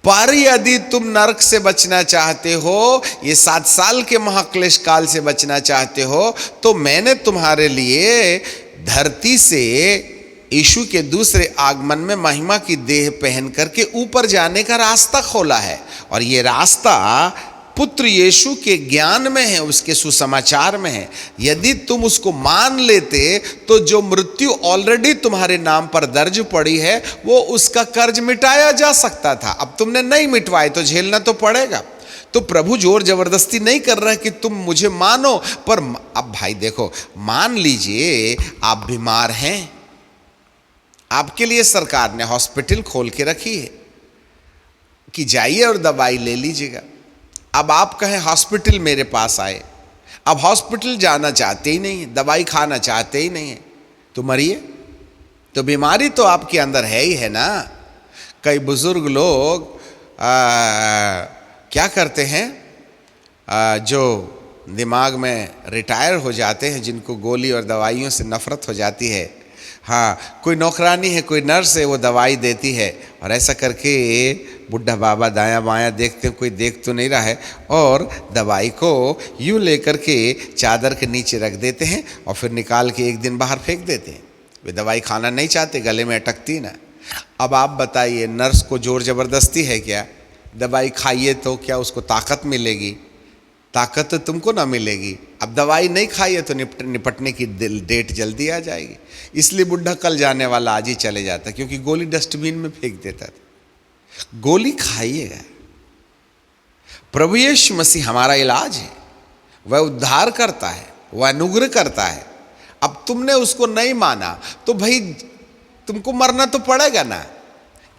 पर यदि तुम नरक से बचना चाहते हो, ये 7 साल के महाक्लेश काल से बचना चाहते हो, तो मैंने तुम्हारे लिए धरती से यीशु के दूसरे आगमन में महिमा की देह पहन करके ऊपर जाने का रास्ता खोला है। और ये रास्ता पुत्र यीशु के ज्ञान में है, उसके सुसमाचार में है। यदि तुम उसको मान लेते तो जो मृत्यु ऑलरेडी तुम्हारे नाम पर दर्ज पड़ी है, वो उसका कर्ज मिटाया जा सकता था। अब तुमने नहीं मिटवाए तो झेलना तो पड़ेगा। तो प्रभु जोर जबरदस्ती नहीं कर रहा है कि तुम मुझे मानो, पर अब भाई देखो, मान लीजिए आप बीमार हैं, आपके लिए सरकार ने हॉस्पिटल खोल के रखी है कि जाइए और दवाई ले लीजिएगा। अब आप कहें हॉस्पिटल मेरे पास आए, अब हॉस्पिटल जाना चाहते ही नहीं है, दवाई खाना चाहते ही नहीं है, तो मरिए। तो बीमारी तो आपके अंदर है ही है ना। कई बुजुर्ग लोग क्या करते हैं, जो दिमाग में रिटायर हो जाते हैं, जिनको गोली और दवाइयों से नफरत हो जाती है, हाँ, कोई नौकरानी है, कोई नर्स है, वो दवाई देती है, और ऐसा करके बुढ़ा बाबा दायां बायां देखते हैं, कोई देख तो नहीं रहा है, और दवाई को यूँ लेकर के चादर के नीचे रख देते हैं और फिर निकाल के एक दिन बाहर फेंक देते हैं। वे दवाई खाना नहीं चाहते, गले में अटकती ना। अब आप बताइए, नर्स को जोर जबरदस्ती है क्या? दवाई खाइए तो क्या उसको ताकत मिलेगी? ताकत तो तुमको ना मिलेगी। अब दवाई नहीं खाइए तो निपटने की डेट जल्दी आ जाएगी। इसलिए बुढ़ा कल जाने वाला आज ही चले जाता, क्योंकि गोली डस्टबिन में फेंक देता था। गोली खाइएगा। प्रभु यीशु मसीह हमारा इलाज है, वह उद्धार करता है, वह अनुग्रह करता है। अब तुमने उसको नहीं माना तो भाई तुमको मरना तो पड़ेगा ना।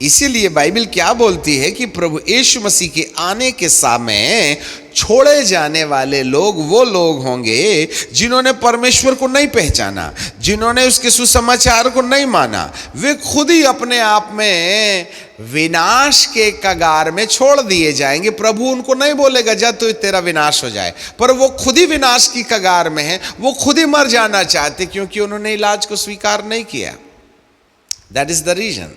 इसीलिए बाइबल क्या बोलती है कि प्रभु यीशु मसीह के आने के समय छोड़े जाने वाले लोग वो लोग होंगे जिन्होंने परमेश्वर को नहीं पहचाना, जिन्होंने उसके सुसमाचार को नहीं माना। वे खुद ही अपने आप में विनाश के कगार में छोड़ दिए जाएंगे। प्रभु उनको नहीं बोलेगा जा तो तेरा विनाश हो जाए, पर वो खुद ही विनाश की कगार में है, वो खुद ही मर जाना चाहते, क्योंकि उन्होंने इलाज को स्वीकार नहीं किया। That is the reason.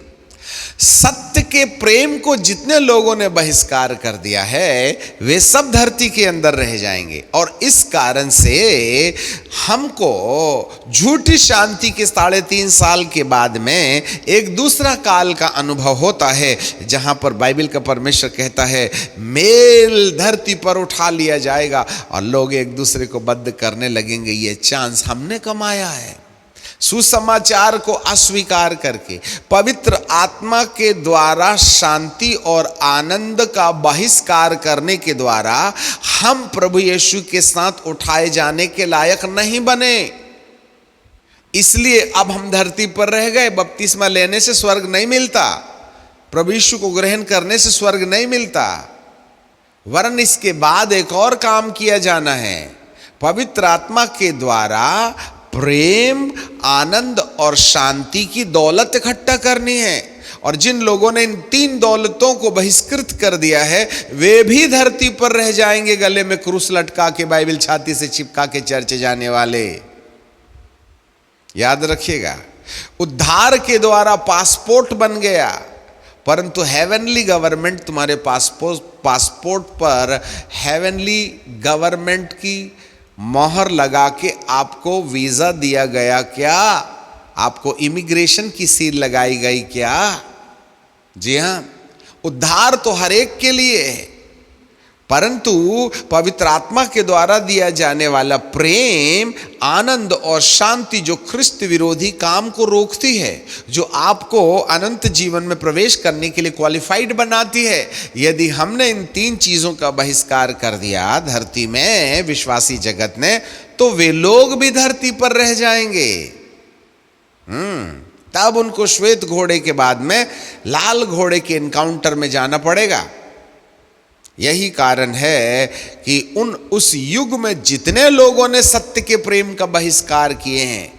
सत्य के प्रेम को जितने लोगों ने बहिष्कार कर दिया है, वे सब धरती के अंदर रह जाएंगे। और इस कारण से हमको झूठी शांति के 3.5 साल के बाद में एक दूसरा काल का अनुभव होता है, जहां पर बाइबल का परमेश्वर कहता है मेल धरती पर उठा लिया जाएगा और लोग एक दूसरे को बद्ध करने लगेंगे। ये चांस हमने कमाया है। सुसमाचार को अस्वीकार करके पवित्र आत्मा के द्वारा शांति और आनंद का बहिष्कार करने के द्वारा हम प्रभु यीशु के साथ उठाए जाने के लायक नहीं बने। इसलिए अब हम धरती पर रह गए। बपतिस्मा लेने से स्वर्ग नहीं मिलता, प्रभु यीशु को ग्रहण करने से स्वर्ग नहीं मिलता, वरन इसके बाद एक और काम किया जाना है। पवित्र आत्मा के द्वारा प्रेम, आनंद और शांति की दौलत इकट्ठा करनी है। और जिन लोगों ने इन 3 दौलतों को बहिष्कृत कर दिया है वे भी धरती पर रह जाएंगे, गले में क्रूस लटका के, बाइबल छाती से चिपका के चर्च जाने वाले। याद रखिएगा, उद्धार के द्वारा पासपोर्ट बन गया, परंतु हेवनली गवर्नमेंट तुम्हारे पासपोर्ट पर हेवनली गवर्नमेंट की मोहर लगा के आपको वीजा दिया गया क्या? आपको इमिग्रेशन की सील लगाई गई क्या? जी हां, उद्धार तो हर एक के लिए है, परंतु पवित्र आत्मा के द्वारा दिया जाने वाला प्रेम, आनंद और शांति जो ख्रिस्त विरोधी काम को रोकती है, जो आपको अनंत जीवन में प्रवेश करने के लिए क्वालिफाइड बनाती है, यदि हमने इन 3 चीजों का बहिष्कार कर दिया धरती में, विश्वासी जगत ने, तो वे लोग भी धरती पर रह जाएंगे। तब उनको श्वेत घोड़े के बाद में लाल घोड़े के एनकाउंटर में जाना पड़ेगा। यही कारण है कि उस युग में जितने लोगों ने सत्य के प्रेम का बहिष्कार किए हैं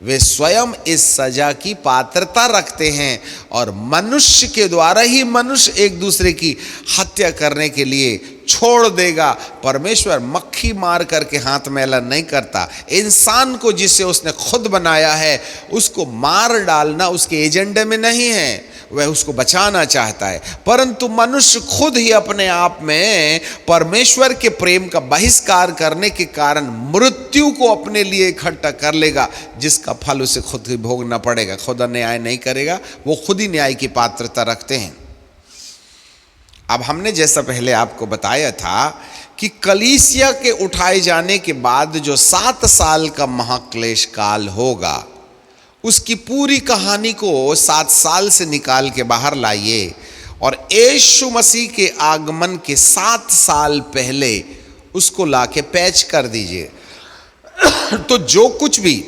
वे स्वयं इस सजा की पात्रता रखते हैं, और मनुष्य के द्वारा ही मनुष्य एक दूसरे की हत्या करने के लिए छोड़ देगा। परमेश्वर मक्खी मार करके हाथ मैला नहीं करता। इंसान को जिसे उसने खुद बनाया है उसको मार डालना उसके एजेंडे में नहीं है, वह उसको बचाना चाहता है, परंतु मनुष्य खुद ही अपने आप में परमेश्वर के प्रेम का बहिष्कार करने के कारण मृत्यु को अपने लिए इकट्ठा कर लेगा, जिसका फल उसे खुद ही भोगना पड़ेगा। खुदा न्याय नहीं करेगा, वो खुद ही न्याय की पात्रता रखते हैं। अब हमने जैसा पहले आपको बताया था कि कलीसिया के उठाए जाने के बाद जो 7 साल का महाक्लेश काल होगा, उसकी पूरी कहानी को 7 साल से निकाल के बाहर लाइए और यीशु मसीह के आगमन के 7 साल पहले उसको लाके पैच कर दीजिए। तो जो कुछ भी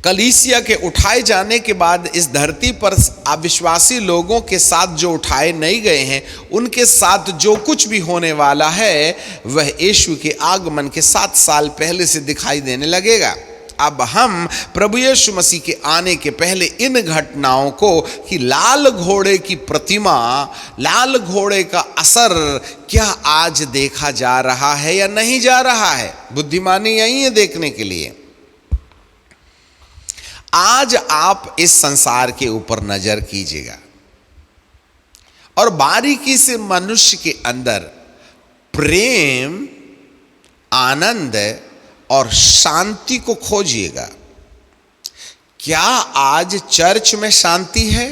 कलीसिया के उठाए जाने के बाद इस धरती पर अविश्वासी लोगों के साथ जो उठाए नहीं गए हैं, उनके साथ जो कुछ भी होने वाला है वह यीशु के आगमन के 7 साल पहले से दिखाई देने लगेगा। अब हम प्रभु यीशु मसीह के आने के पहले इन घटनाओं को कि लाल घोड़े की प्रतिमा, लाल घोड़े का असर क्या आज देखा जा रहा है या नहीं जा रहा है, बुद्धिमानी यही है देखने के लिए। आज आप इस संसार के ऊपर नजर कीजिएगा और बारीकी से मनुष्य के अंदर प्रेम, आनंद और शांति को खोजिएगा। क्या आज चर्च में शांति है?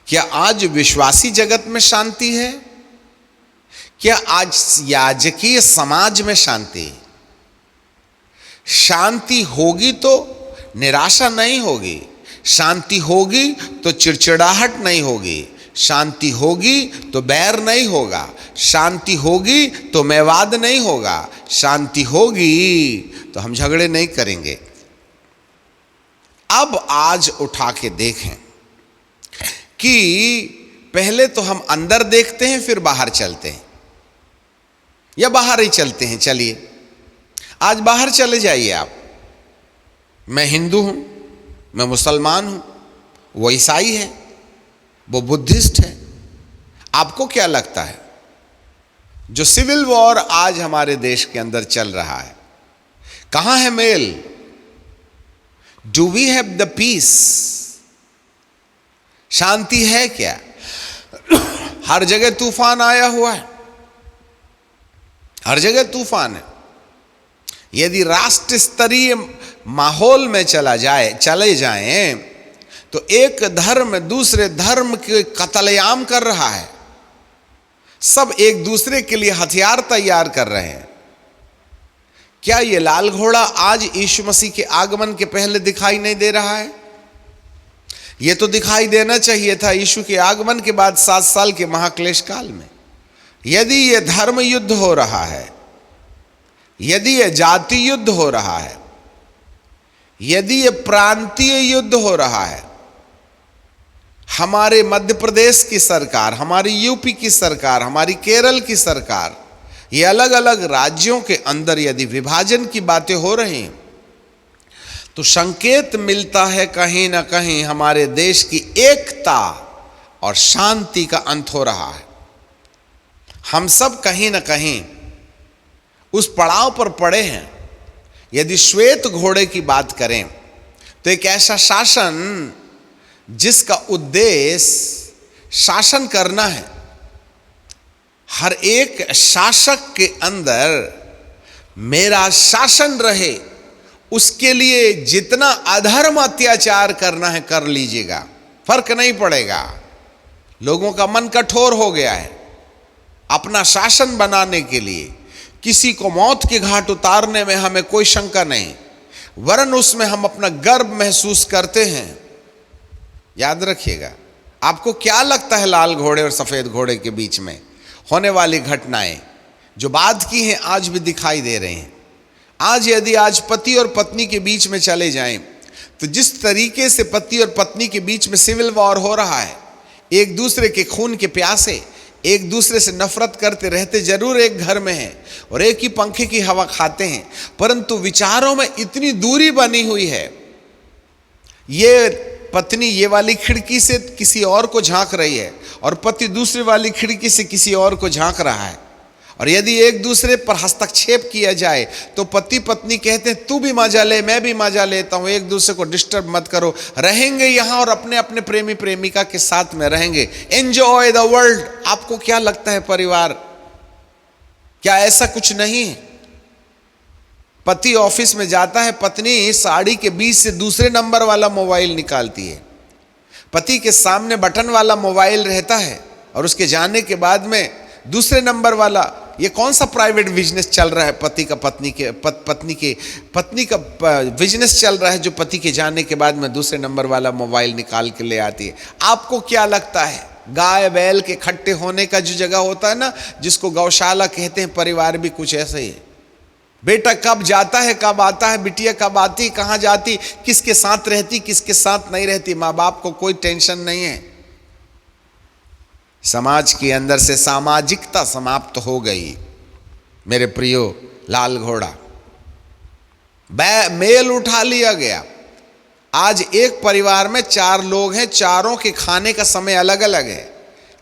क्या आज विश्वासी जगत में शांति है? क्या आज याजकीय समाज में शांति है? शांति होगी तो निराशा नहीं होगी, शांति होगी तो चिड़चिड़ाहट नहीं होगी, शांति होगी तो बैर नहीं होगा, शांति होगी तो मैवाद नहीं होगा, शांति होगी तो हम झगड़े नहीं करेंगे। अब आज उठा के देखें कि पहले तो हम अंदर देखते हैं फिर बाहर चलते हैं, या बाहर ही चलते हैं। चलिए आज बाहर चले जाइए आप। मैं हिंदू हूं, मैं मुसलमान हूं, वो ईसाई है, वो बुद्धिस्ट है। आपको क्या लगता है जो सिविल वॉर आज हमारे देश के अंदर चल रहा है, कहां है मेल? Do we have the peace? शांति है क्या? हर जगह तूफान आया हुआ है, हर जगह तूफान है। यदि राष्ट्र स्तरीय माहौल में चले जाएं तो एक धर्म दूसरे धर्म के कत्लेआम कर रहा है, सब एक दूसरे के लिए हथियार तैयार कर रहे हैं। क्या ये लाल घोड़ा आज यीशु मसीह के आगमन के पहले दिखाई नहीं दे रहा है? ये तो दिखाई देना चाहिए था यीशु के आगमन के बाद 7 साल के महाक्लेश काल में। यदि ये धर्म युद्ध हो रहा है, यदि ये जाति युद्ध हो रहा है, यदि ये प्रांतीय युद्ध हो रहा है, हमारे मध्य प्रदेश की सरकार, हमारी यूपी की सरकार, हमारी केरल की सरकार, ये अलग अलग राज्यों के अंदर यदि विभाजन की बातें हो रही हैं, तो संकेत मिलता है कहीं ना कहीं हमारे देश की एकता और शांति का अंत हो रहा है। हम सब कहीं ना कहीं उस पड़ाव पर पड़े हैं। यदि श्वेत घोड़े की बात करें तो एक ऐसा शासन जिसका उद्देश्य शासन करना है। हर एक शासक के अंदर मेरा शासन रहे, उसके लिए जितना अधर्म अत्याचार करना है कर लीजिएगा, फर्क नहीं पड़ेगा। लोगों का मन कठोर हो गया है अपना शासन बनाने के लिए। किसी को मौत के घाट उतारने में हमें कोई शंका नहीं, वरन उसमें हम अपना गर्व महसूस करते हैं। याद रखिएगा, आपको क्या लगता है लाल घोड़े और सफेद घोड़े के बीच में होने वाली घटनाएं जो बाद की हैं आज भी दिखाई दे रहे हैं। आज पति और पत्नी के बीच में चले जाएं तो जिस तरीके से पति और पत्नी के बीच में सिविल वॉर हो रहा है, एक दूसरे के खून के प्यासे, एक दूसरे से नफरत करते रहते जरूर एक घर में हैं और एक ही पंखे की हवा खाते हैं, परंतु विचारों में इतनी दूरी बनी हुई है। ये पत्नी ये वाली खिड़की से किसी और को झांक रही है और पति दूसरी वाली खिड़की से किसी और को झांक रहा है। और यदि एक दूसरे पर हस्तक्षेप किया जाए तो पति पत्नी कहते हैं तू भी मजा ले, मैं भी मजा लेता हूं, एक दूसरे को डिस्टर्ब मत करो, रहेंगे यहां और अपने अपने प्रेमी प्रेमिका के साथ में रहेंगे, एंजॉय द वर्ल्ड। आपको क्या लगता है परिवार, क्या ऐसा कुछ नहीं है? पति ऑफिस में जाता है, पत्नी साड़ी के बीच से दूसरे नंबर वाला मोबाइल निकालती है। पति के सामने बटन वाला मोबाइल रहता है और उसके जाने के बाद में दूसरे नंबर वाला। ये कौन सा प्राइवेट बिजनेस चल रहा है? पत्नी का बिजनेस चल रहा है जो पति के जाने के बाद में दूसरे नंबर वाला मोबाइल निकाल के ले आती है। आपको क्या लगता है, गाय बैल के इकट्ठे होने का जो जगह होता है ना, जिसको गौशाला कहते हैं, परिवार भी कुछ ऐसा ही है। बेटा कब जाता है, कब आता है, बिटिया कब आती, कहाँ जाती, किसके साथ रहती, किसके साथ नहीं रहती, माँ बाप को कोई टेंशन नहीं है। समाज के अंदर से सामाजिकता समाप्त हो गई। मेरे प्रियो, लाल घोड़ा मेल उठा लिया गया। आज एक परिवार में 4 लोग हैं, चारों के खाने का समय अलग अलग है,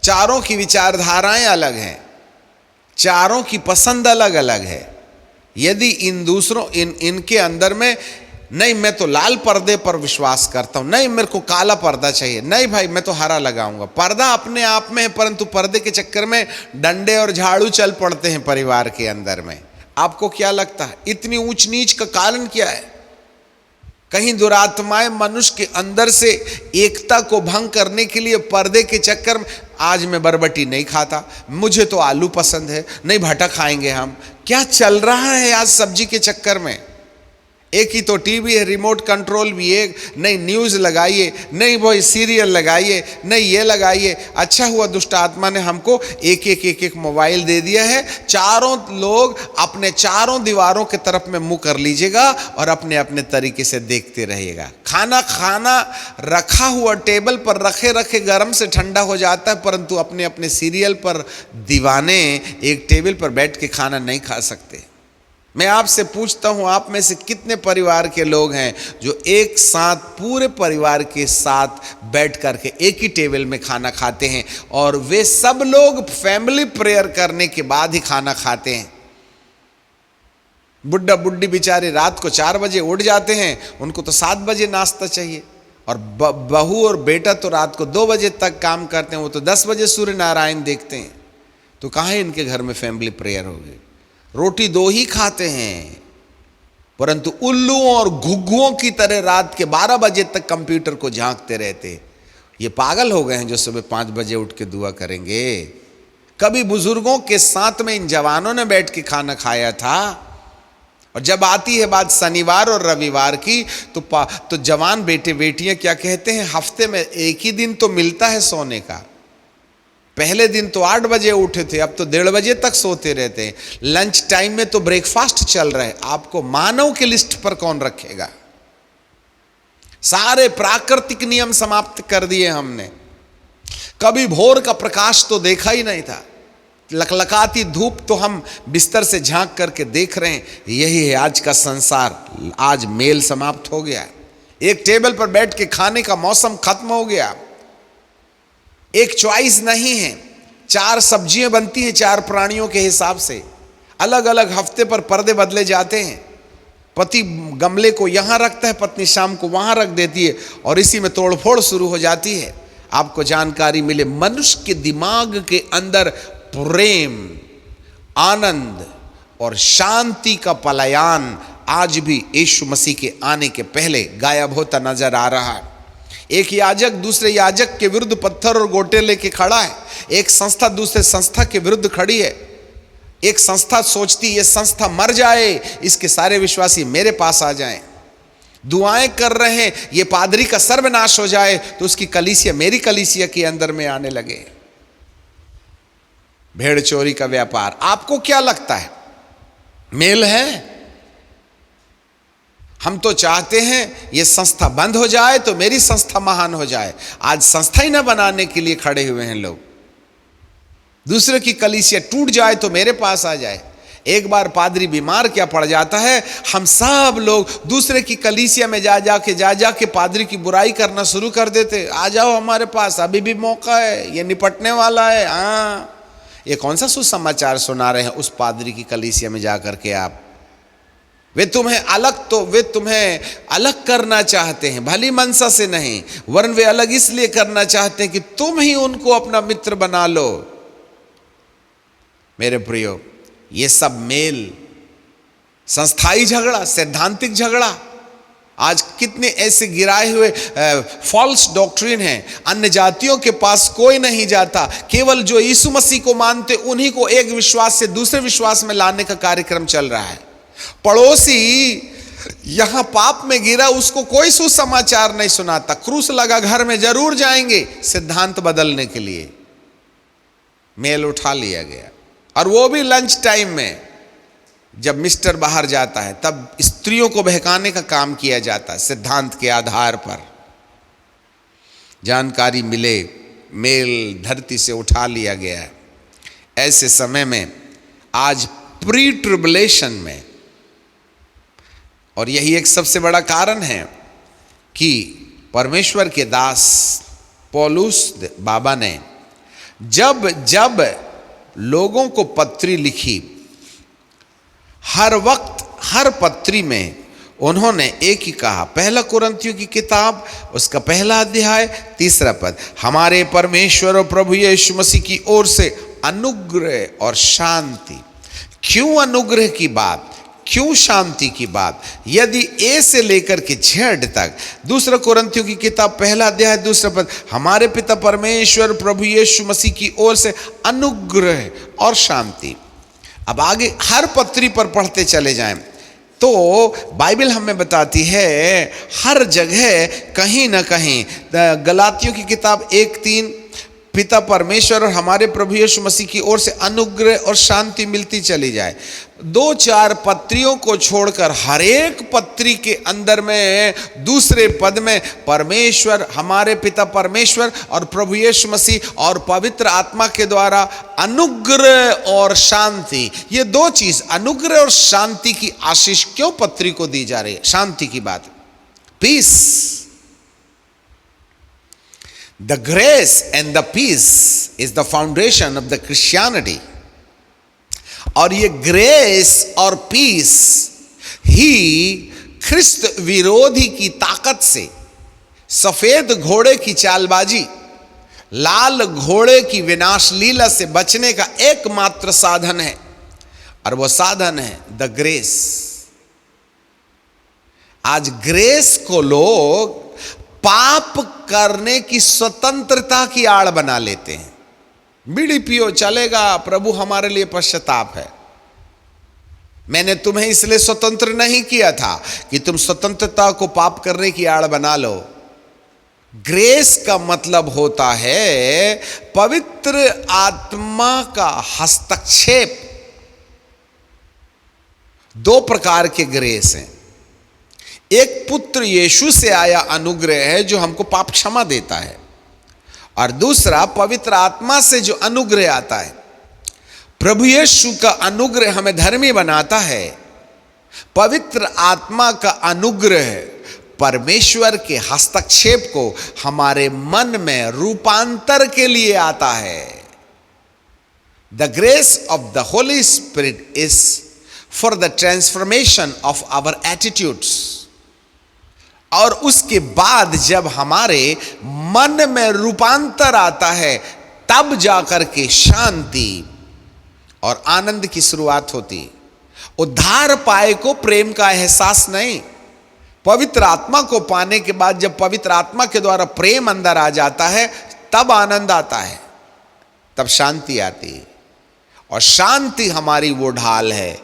चारों की विचारधाराएं अलग हैं, चारों की पसंद अलग अलग है। यदि इनके अंदर में नहीं मैं तो लाल पर्दे पर विश्वास करता हूं, नहीं मेरे को काला पर्दा चाहिए, नहीं भाई मैं तो हरा लगाऊंगा। पर्दा अपने आप में है, परंतु पर्दे के चक्कर में डंडे और झाड़ू चल पड़ते हैं परिवार के अंदर में। आपको क्या लगता है इतनी ऊंच नीच का कारण क्या है? कहीं दुरात्माएं मनुष्य के अंदर से एकता को भंग करने के लिए पर्दे के चक्कर में, आज मैं बरबटी नहीं खाता, मुझे तो आलू पसंद है, नहीं भटा खाएंगे हम। क्या चल रहा है आज सब्जी के चक्कर में? एक ही तो टीवी है, रिमोट कंट्रोल भी एक, नहीं न्यूज़ लगाइए, नहीं वो सीरियल लगाइए, नहीं ये लगाइए। अच्छा हुआ दुष्ट आत्मा ने हमको एक मोबाइल दे दिया है। चारों लोग अपने चारों दीवारों के तरफ में मुंह कर लीजिएगा और अपने अपने तरीके से देखते रहिएगा। खाना रखा हुआ टेबल पर रखे गरम से ठंडा हो जाता है, परंतु अपने अपने सीरियल पर दीवाने एक टेबल पर बैठ के खाना नहीं खा सकते। मैं आपसे पूछता हूं, आप में से कितने परिवार के लोग हैं जो एक साथ पूरे परिवार के साथ बैठ करके एक ही टेबल में खाना खाते हैं, और वे सब लोग फैमिली प्रेयर करने के बाद ही खाना खाते हैं। बुढ़ा बुढ़ी बेचारे रात को 4 बजे उठ जाते हैं, उनको तो 7 बजे नाश्ता चाहिए, और बहू और बेटा तो रात को 2 बजे तक काम करते हैं, वो तो 10 बजे सूर्य नारायण देखते हैं। तो कहाँ इनके घर में फैमिली प्रेयर होगी? रोटी 2 ही खाते हैं, परंतु उल्लुओं और घुग्गुओं की तरह रात के 12 बजे तक कंप्यूटर को झांकते रहते। ये पागल हो गए हैं जो सुबह 5 बजे उठ के दुआ करेंगे। कभी बुजुर्गों के साथ में इन जवानों ने बैठ के खाना खाया था, और जब आती है बात शनिवार और रविवार की तो जवान बेटे बेटियां क्या कहते हैं, हफ्ते में एक ही दिन तो मिलता है सोने का। पहले दिन तो 8 बजे उठे थे, अब तो 1:30 बजे तक सोते रहते हैं। लंच टाइम में तो ब्रेकफास्ट चल रहा है। आपको मानव की लिस्ट पर कौन रखेगा? सारे प्राकृतिक नियम समाप्त कर दिए हमने। कभी भोर का प्रकाश तो देखा ही नहीं था। लकलकाती धूप तो हम बिस्तर से झांक करके देख रहे हैं, यही है आज का संसार। आज मेल समाप्त हो गया, एक टेबल पर बैठ के खाने का मौसम खत्म हो गया, एक चॉइस नहीं है, 4 सब्जियां बनती हैं 4 प्राणियों के हिसाब से, अलग अलग हफ्ते पर पर्दे बदले जाते हैं। पति गमले को यहां रखता है, पत्नी शाम को वहां रख देती है और इसी में तोड़फोड़ शुरू हो जाती है। आपको जानकारी मिले, मनुष्य के दिमाग के अंदर प्रेम, आनंद और शांति का पलायन आज भी यीशु मसीह के आने के पहले गायब होता नजर आ रहा है। एक याजक दूसरे याजक के विरुद्ध पत्थर और गोटे लेके खड़ा है, एक संस्था दूसरे संस्था के विरुद्ध खड़ी है। एक संस्था सोचती ये संस्था मर जाए, इसके सारे विश्वासी मेरे पास आ जाएं। दुआएं कर रहे हैं ये पादरी का सर्वनाश हो जाए तो उसकी कलीसिया मेरी कलीसिया के अंदर में आने लगे। भेड़ चोरी का व्यापार, आपको क्या लगता है मेल है? हम तो चाहते हैं ये संस्था बंद हो जाए तो मेरी संस्था महान हो जाए। आज संस्था ही ना बनाने के लिए खड़े हुए हैं लोग। दूसरे की कलीसिया टूट जाए तो मेरे पास आ जाए। एक बार पादरी बीमार क्या पड़ जाता है, हम सब लोग दूसरे की कलीसिया में जा जाके पादरी की बुराई करना शुरू कर देते। आ जाओ हमारे पास, अभी भी मौका है, ये निपटने वाला है। हाँ, ये कौन सा सुसमाचार सुना रहे हैं उस पादरी की कलीसिया में जाकर के आप? वे तुम्हें अलग करना चाहते हैं, भली मनसा से नहीं, वरन वे अलग इसलिए करना चाहते हैं कि तुम ही उनको अपना मित्र बना लो। मेरे प्रियो, ये सब मेल, संस्थाई झगड़ा, सैद्धांतिक झगड़ा, आज कितने ऐसे गिराए हुए फॉल्स डॉक्ट्रिन हैं। अन्य जातियों के पास कोई नहीं जाता, केवल जो यीशु मसीह को मानते उन्हीं को एक विश्वास से दूसरे विश्वास में लाने का कार्यक्रम चल रहा है। पड़ोसी यहां पाप में गिरा, उसको कोई सुसमाचार नहीं सुनाता। क्रूस लगा घर में जरूर जाएंगे सिद्धांत बदलने के लिए। मेल उठा लिया गया, और वो भी लंच टाइम में, जब मिस्टर बाहर जाता है तब स्त्रियों को बहकाने का काम किया जाता है सिद्धांत के आधार पर। जानकारी मिले, मेल धरती से उठा लिया गया है। ऐसे समय में आज प्री ट्रिबुलेशन में, और यही एक सबसे बड़ा कारण है कि परमेश्वर के दास पौलुस बाबा ने जब जब लोगों को पत्री लिखी, हर वक्त हर पत्री में उन्होंने एक ही कहा। पहला कुरिन्थियों की किताब, उसका पहला अध्याय 3 पद, हमारे परमेश्वर और प्रभु यीशु मसीह की ओर से अनुग्रह और शांति। क्यों अनुग्रह की बात, क्यों शांति की बात? यदि ए से लेकर के Z तक, 2 कुरिन्थियों की किताब पहला अध्याय 2 पद, हमारे पिता परमेश्वर प्रभु यीशु मसीह की ओर से अनुग्रह और शांति। अब आगे हर पत्री पर पढ़ते चले जाएं तो बाइबल हमें बताती है हर जगह कहीं ना कहीं, गलातियों की किताब 1:3, पिता परमेश्वर और हमारे प्रभु यीशु मसीह की ओर से अनुग्रह और शांति मिलती चली जाए। 2-4 पत्रियों को छोड़कर हर एक पत्री के अंदर में दूसरे पद में परमेश्वर, हमारे पिता परमेश्वर और प्रभु यीशु मसीह और पवित्र आत्मा के द्वारा अनुग्रह और शांति, ये 2 चीज, अनुग्रह और शांति की आशीष क्यों पत्री को दी जा रही है? शांति की बात, piece. The grace and the peace is the foundation of the Christianity. और ये ग्रेस और पीस ही ख्रिस्त विरोधी की ताकत से, सफेद घोड़े की चालबाजी, लाल घोड़े की विनाश लीला से बचने का एकमात्र साधन है, और वो साधन है द ग्रेस। आज ग्रेस को लोग पाप करने की स्वतंत्रता की आड़ बना लेते हैं। बीड़ी पियो चलेगा, प्रभु हमारे लिए पश्चाताप है। मैंने तुम्हें इसलिए स्वतंत्र नहीं किया था कि तुम स्वतंत्रता को पाप करने की आड़ बना लो। ग्रेस का मतलब होता है पवित्र आत्मा का हस्तक्षेप। 2 प्रकार के ग्रेस हैं। एक पुत्र यीशु से आया अनुग्रह है जो हमको पाप क्षमा देता है, और दूसरा पवित्र आत्मा से जो अनुग्रह आता है। प्रभु यीशु का अनुग्रह हमें धर्मी बनाता है। पवित्र आत्मा का अनुग्रह परमेश्वर के हस्तक्षेप को हमारे मन में रूपांतर के लिए आता है। The grace of the Holy Spirit is for the transformation of our attitudes. और उसके बाद जब हमारे मन में रूपांतर आता है, तब जाकर के शांति और आनंद की शुरुआत होती। उद्धार पाए को प्रेम का एहसास नहीं, पवित्र आत्मा को पाने के बाद जब पवित्र आत्मा के द्वारा प्रेम अंदर आ जाता है, तब आनंद आता है, तब शांति आती है। और शांति हमारी वो ढाल है।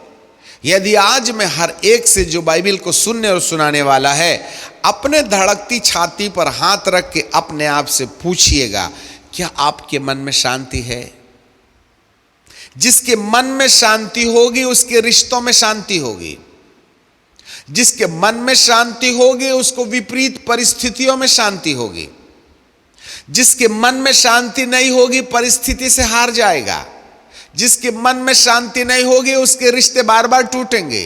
यदि आज मैं हर एक से जो बाइबल को सुनने और सुनाने वाला है, अपने धड़कती छाती पर हाथ रख के अपने आप से पूछिएगा, क्या आपके मन में शांति है? जिसके मन में शांति होगी उसके रिश्तों में शांति होगी। जिसके मन में शांति होगी उसको विपरीत परिस्थितियों में शांति होगी। जिसके मन में शांति नहीं होगी परिस्थिति से हार जाएगा। जिसके मन में शांति नहीं होगी उसके रिश्ते बार बार टूटेंगे।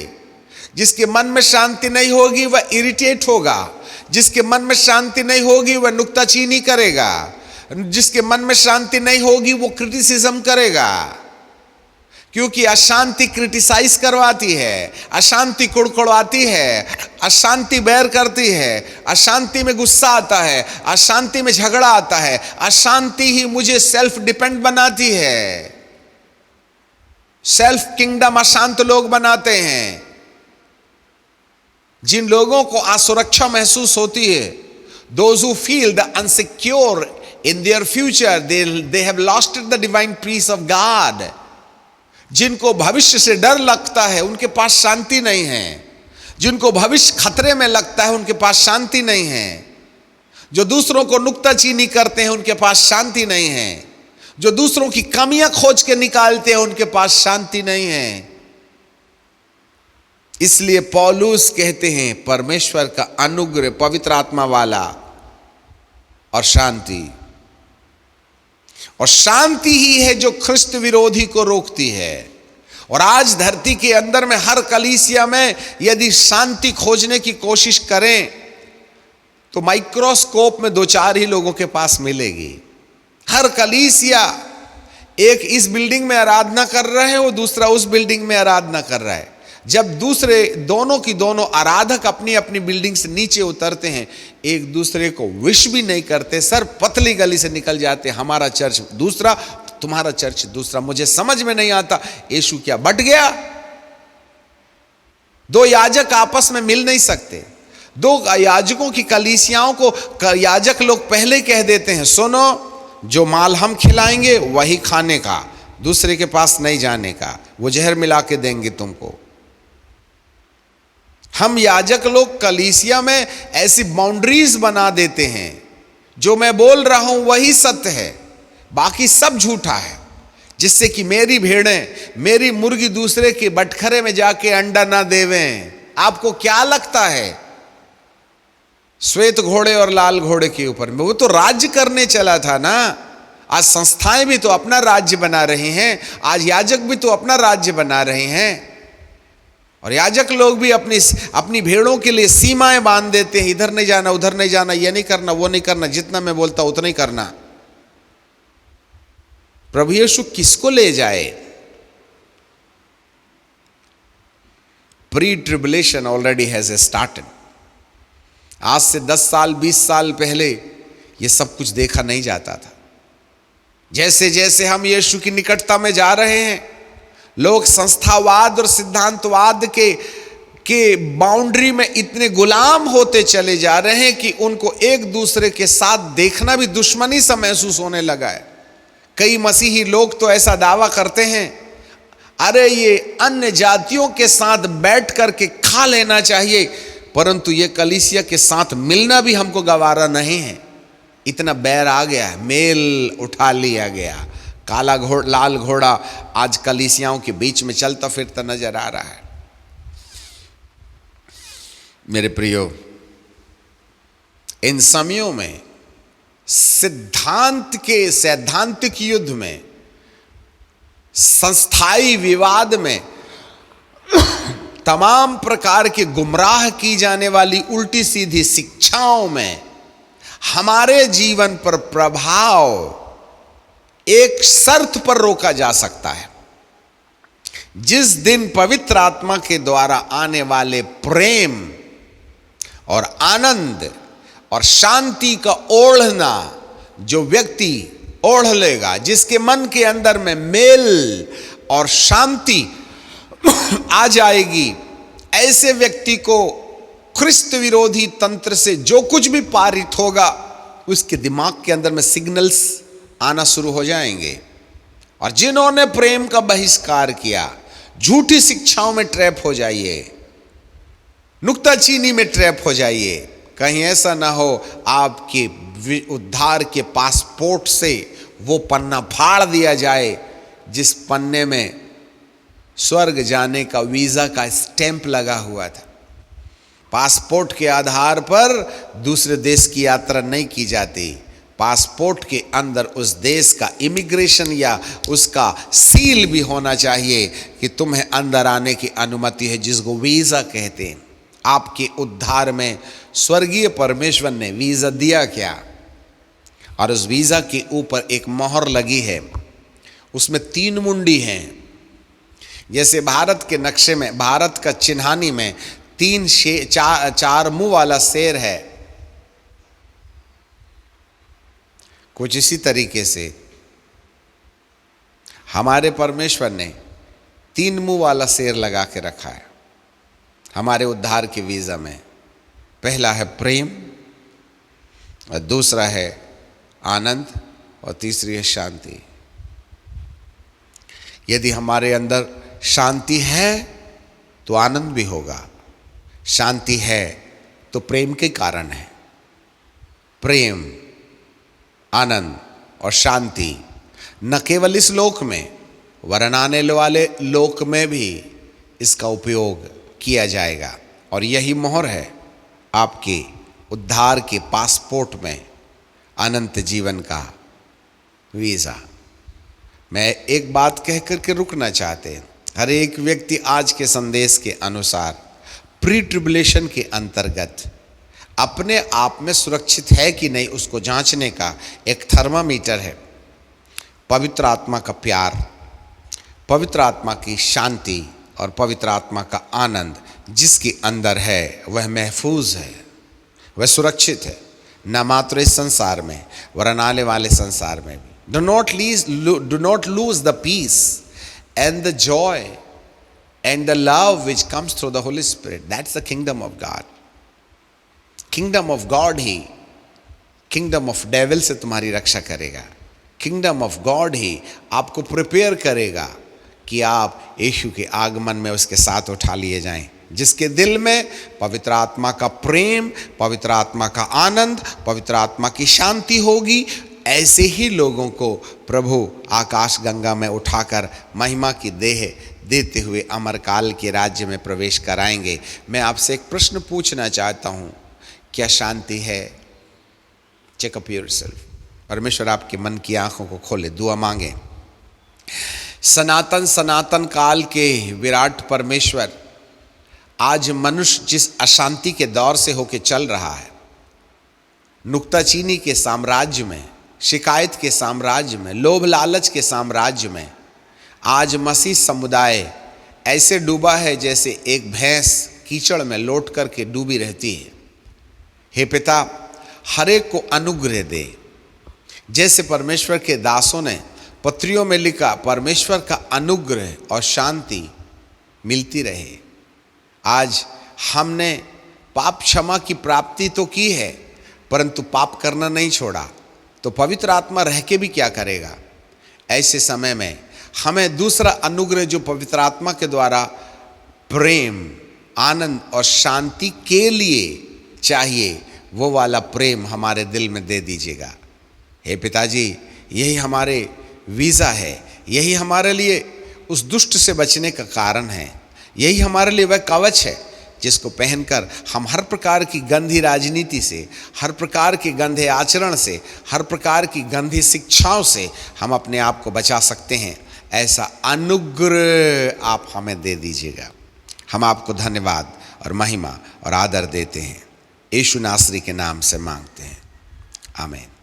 जिसके मन में शांति नहीं होगी वह इरिटेट होगा। जिसके मन में शांति नहीं होगी वह नुक्ताचीनी करेगा। जिसके मन में शांति नहीं होगी वो क्रिटिसिज्म करेगा, क्योंकि अशांति क्रिटिसाइज करवाती है, अशांति कुड़कुड़ाती है, अशांति बैर करती है, अशांति में गुस्सा आता है, अशांति में झगड़ा आता है। अशांति ही मुझे सेल्फ डिपेंड बनाती है। सेल्फ किंगडम अशांत लोग बनाते हैं। जिन लोगों को असुरक्षा महसूस होती है, those who feel the insecure in their future, they have lost the divine peace of God. जिनको भविष्य से डर लगता है उनके पास शांति नहीं है। जिनको भविष्य खतरे में लगता है उनके पास शांति नहीं है। जो दूसरों को नुक्ताचीनी करते हैं उनके पास शांति नहीं है। जो दूसरों की कमियां खोज के निकालते हैं उनके पास शांति नहीं है। इसलिए पौलुस कहते हैं परमेश्वर का अनुग्रह, पवित्र आत्मा वाला और शांति। और शांति ही है जो ख्रिस्त विरोधी को रोकती है। और आज धरती के अंदर में हर कलीसिया में यदि शांति खोजने की कोशिश करें तो माइक्रोस्कोप में 2-4 ही लोगों के पास मिलेगी। हर कलीसिया, एक इस बिल्डिंग में आराधना कर रहे हैं, वो दूसरा उस बिल्डिंग में आराधना कर रहा है। जब दूसरे दोनों की दोनों आराधक अपनी अपनी बिल्डिंग से नीचे उतरते हैं, एक दूसरे को विश भी नहीं करते, सर पतली गली से निकल जाते। हमारा चर्च दूसरा, तुम्हारा चर्च दूसरा। मुझे समझ में नहीं आता यीशु क्या बट गया? 2 याजक आपस में मिल नहीं सकते। 2 याजकों की कलीसियाओं को याजक लोग पहले कह देते हैं, सुनो, जो माल हम खिलाएंगे वही खाने का, दूसरे के पास नहीं जाने का, वो जहर मिला के देंगे तुमको। हम याजक लोग कलीसिया में ऐसी बाउंड्रीज बना देते हैं, जो मैं बोल रहा हूं वही सत्य है, बाकी सब झूठा है, जिससे कि मेरी भेड़ें, मेरी मुर्गी दूसरे के बटखरे में जाके अंडा ना देवें। आपको क्या लगता है श्वेत घोड़े और लाल घोड़े के ऊपर में? वो तो राज्य करने चला था ना। आज संस्थाएं भी तो अपना राज्य बना रही हैं, आज याजक भी तो अपना राज्य बना रहे हैं। और याजक लोग भी अपनी भेड़ों के लिए सीमाएं बांध देते हैं, इधर नहीं जाना, उधर नहीं जाना, ये नहीं करना, वो नहीं करना, जितना मैं बोलता उतना ही करना। प्रभु यीशु किसको ले जाए? Pre tribulation already has started. आज से 10 साल 20 साल पहले ये सब कुछ देखा नहीं जाता था। जैसे जैसे हम यीशु की निकटता में जा रहे हैं, लोग संस्थावाद और सिद्धांतवाद के बाउंड्री में इतने गुलाम होते चले जा रहे हैं कि उनको एक दूसरे के साथ देखना भी दुश्मनी सा महसूस होने लगा है। कई मसीही लोग तो ऐसा दावा करते हैं, अरे ये अन्य जातियों के साथ बैठ करके खा लेना चाहिए, परंतु ये कलीसिया के साथ मिलना भी हमको गवारा नहीं है। इतना बैर आ गया है, मेल उठा लिया गया। काला घोड़ा, लाल घोड़ा आज कलीसियाओं के बीच में चलता फिरता नजर आ रहा है। मेरे प्रियो, इन समयों में सैद्धांतिक युद्ध में संस्थाई विवाद में, तमाम प्रकार के गुमराह की जाने वाली उल्टी सीधी शिक्षाओं में हमारे जीवन पर प्रभाव एक शर्त पर रोका जा सकता है। जिस दिन पवित्र आत्मा के द्वारा आने वाले प्रेम और आनंद और शांति का ओढ़ना जो व्यक्ति ओढ़ लेगा, जिसके मन के अंदर में मेल और शांति आ जाएगी, ऐसे व्यक्ति को ख्रिस्त विरोधी तंत्र से जो कुछ भी पारित होगा उसके दिमाग के अंदर में सिग्नल्स आना शुरू हो जाएंगे। और जिन्होंने प्रेम का बहिष्कार किया, झूठी शिक्षाओं में ट्रैप हो जाइए, नुक्ताचीनी में ट्रैप हो जाइए। कहीं ऐसा ना हो आपके उद्धार के पासपोर्ट से वो पन्ना फाड़ दिया जाए जिस पन्ने में स्वर्ग जाने का वीजा का स्टैंप लगा हुआ था। पासपोर्ट के आधार पर दूसरे देश की यात्रा नहीं की जाती। पासपोर्ट के अंदर उस देश का इमिग्रेशन या उसका सील भी होना चाहिए कि तुम्हें अंदर आने की अनुमति है, जिसको वीजा कहते हैं। आपके उद्धार में स्वर्गीय परमेश्वर ने वीजा दिया क्या? और उस वीजा के ऊपर एक मोहर लगी है, उसमें 3 मुंडी हैं। जैसे भारत के नक्शे में, भारत का चिन्हानी में 4 मुंह वाला शेर है, कुछ इसी तरीके से हमारे परमेश्वर ने 3 मुंह वाला शेर लगा के रखा है हमारे उद्धार के वीजा में। पहला है प्रेम, और दूसरा है आनंद, और तीसरी है शांति। यदि हमारे अंदर शांति है तो आनंद भी होगा, शांति है तो प्रेम के कारण है। प्रेम, आनंद और शांति न केवल इस लोक में वरन आने वाले लोक में भी इसका उपयोग किया जाएगा। और यही मोहर है आपके उद्धार के पासपोर्ट में, अनंत जीवन का वीज़ा। मैं एक बात कह करके रुकना चाहते हैं। हर एक व्यक्ति आज के संदेश के अनुसार प्री ट्रिबुलेशन के अंतर्गत अपने आप में सुरक्षित है कि नहीं, उसको जांचने का एक थर्मामीटर है। पवित्र आत्मा का प्यार, पवित्र आत्मा की शांति और पवित्र आत्मा का आनंद जिसके अंदर है वह महफूज है, वह सुरक्षित है, न मात्र इस संसार में वरन आने वाले संसार में भी। Do not lose the peace and the joy and the love which comes through the Holy Spirit. That's the kingdom of God. Kingdom of God he kingdom of devil से तुम्हारी रक्षा करेगा। Kingdom of God ही आपको प्रिपेयर करेगा कि आप यीशु के आगमन में उसके साथ उठा लिए जाएं। जिसके दिल में पवित्र आत्मा का प्रेम, पवित्र आत्मा का आनंद, पवित्र आत्मा की शांति होगी, ऐसे ही लोगों को प्रभु आकाश गंगा में उठाकर महिमा की देह देते हुए अमरकाल के राज्य में प्रवेश कराएंगे। मैं आपसे एक प्रश्न पूछना चाहता हूँ, क्या शांति है? Checkup yourself. परमेश्वर आपके मन की आंखों को खोले, दुआ मांगे। सनातन काल के विराट परमेश्वर आज मनुष्य जिस अशांति के दौर से होके चल रहा है, नुक्ताचीनी के साम्राज्य में, शिकायत के साम्राज्य में, लोभ लालच के साम्राज्य में, आज मसीह समुदाय ऐसे डूबा है जैसे एक भैंस कीचड़ में लौट करके डूबी रहती है। हे पिता, हर एक को अनुग्रह दे। जैसे परमेश्वर के दासों ने पत्रियों में लिखा, परमेश्वर का अनुग्रह और शांति मिलती रहे। आज हमने पाप क्षमा की प्राप्ति तो की है, परंतु पाप करना नहीं छोड़ा, तो पवित्र आत्मा रह के भी क्या करेगा? ऐसे समय में हमें दूसरा अनुग्रह जो पवित्र आत्मा के द्वारा प्रेम, आनंद और शांति के लिए चाहिए, वो वाला प्रेम हमारे दिल में दे दीजिएगा। हे पिताजी, यही हमारे वीज़ा है, यही हमारे लिए उस दुष्ट से बचने का कारण है, यही हमारे लिए वह कवच है जिसको पहनकर हम हर प्रकार की गंदी राजनीति से, हर प्रकार के गंदे आचरण से, हर प्रकार की गंदी शिक्षाओं से हम अपने आप को बचा सकते हैं। ऐसा अनुग्रह आप हमें दे दीजिएगा। हम आपको धन्यवाद और महिमा और आदर देते हैं, यीशु नासरी के नाम से मांगते हैं, आमीन।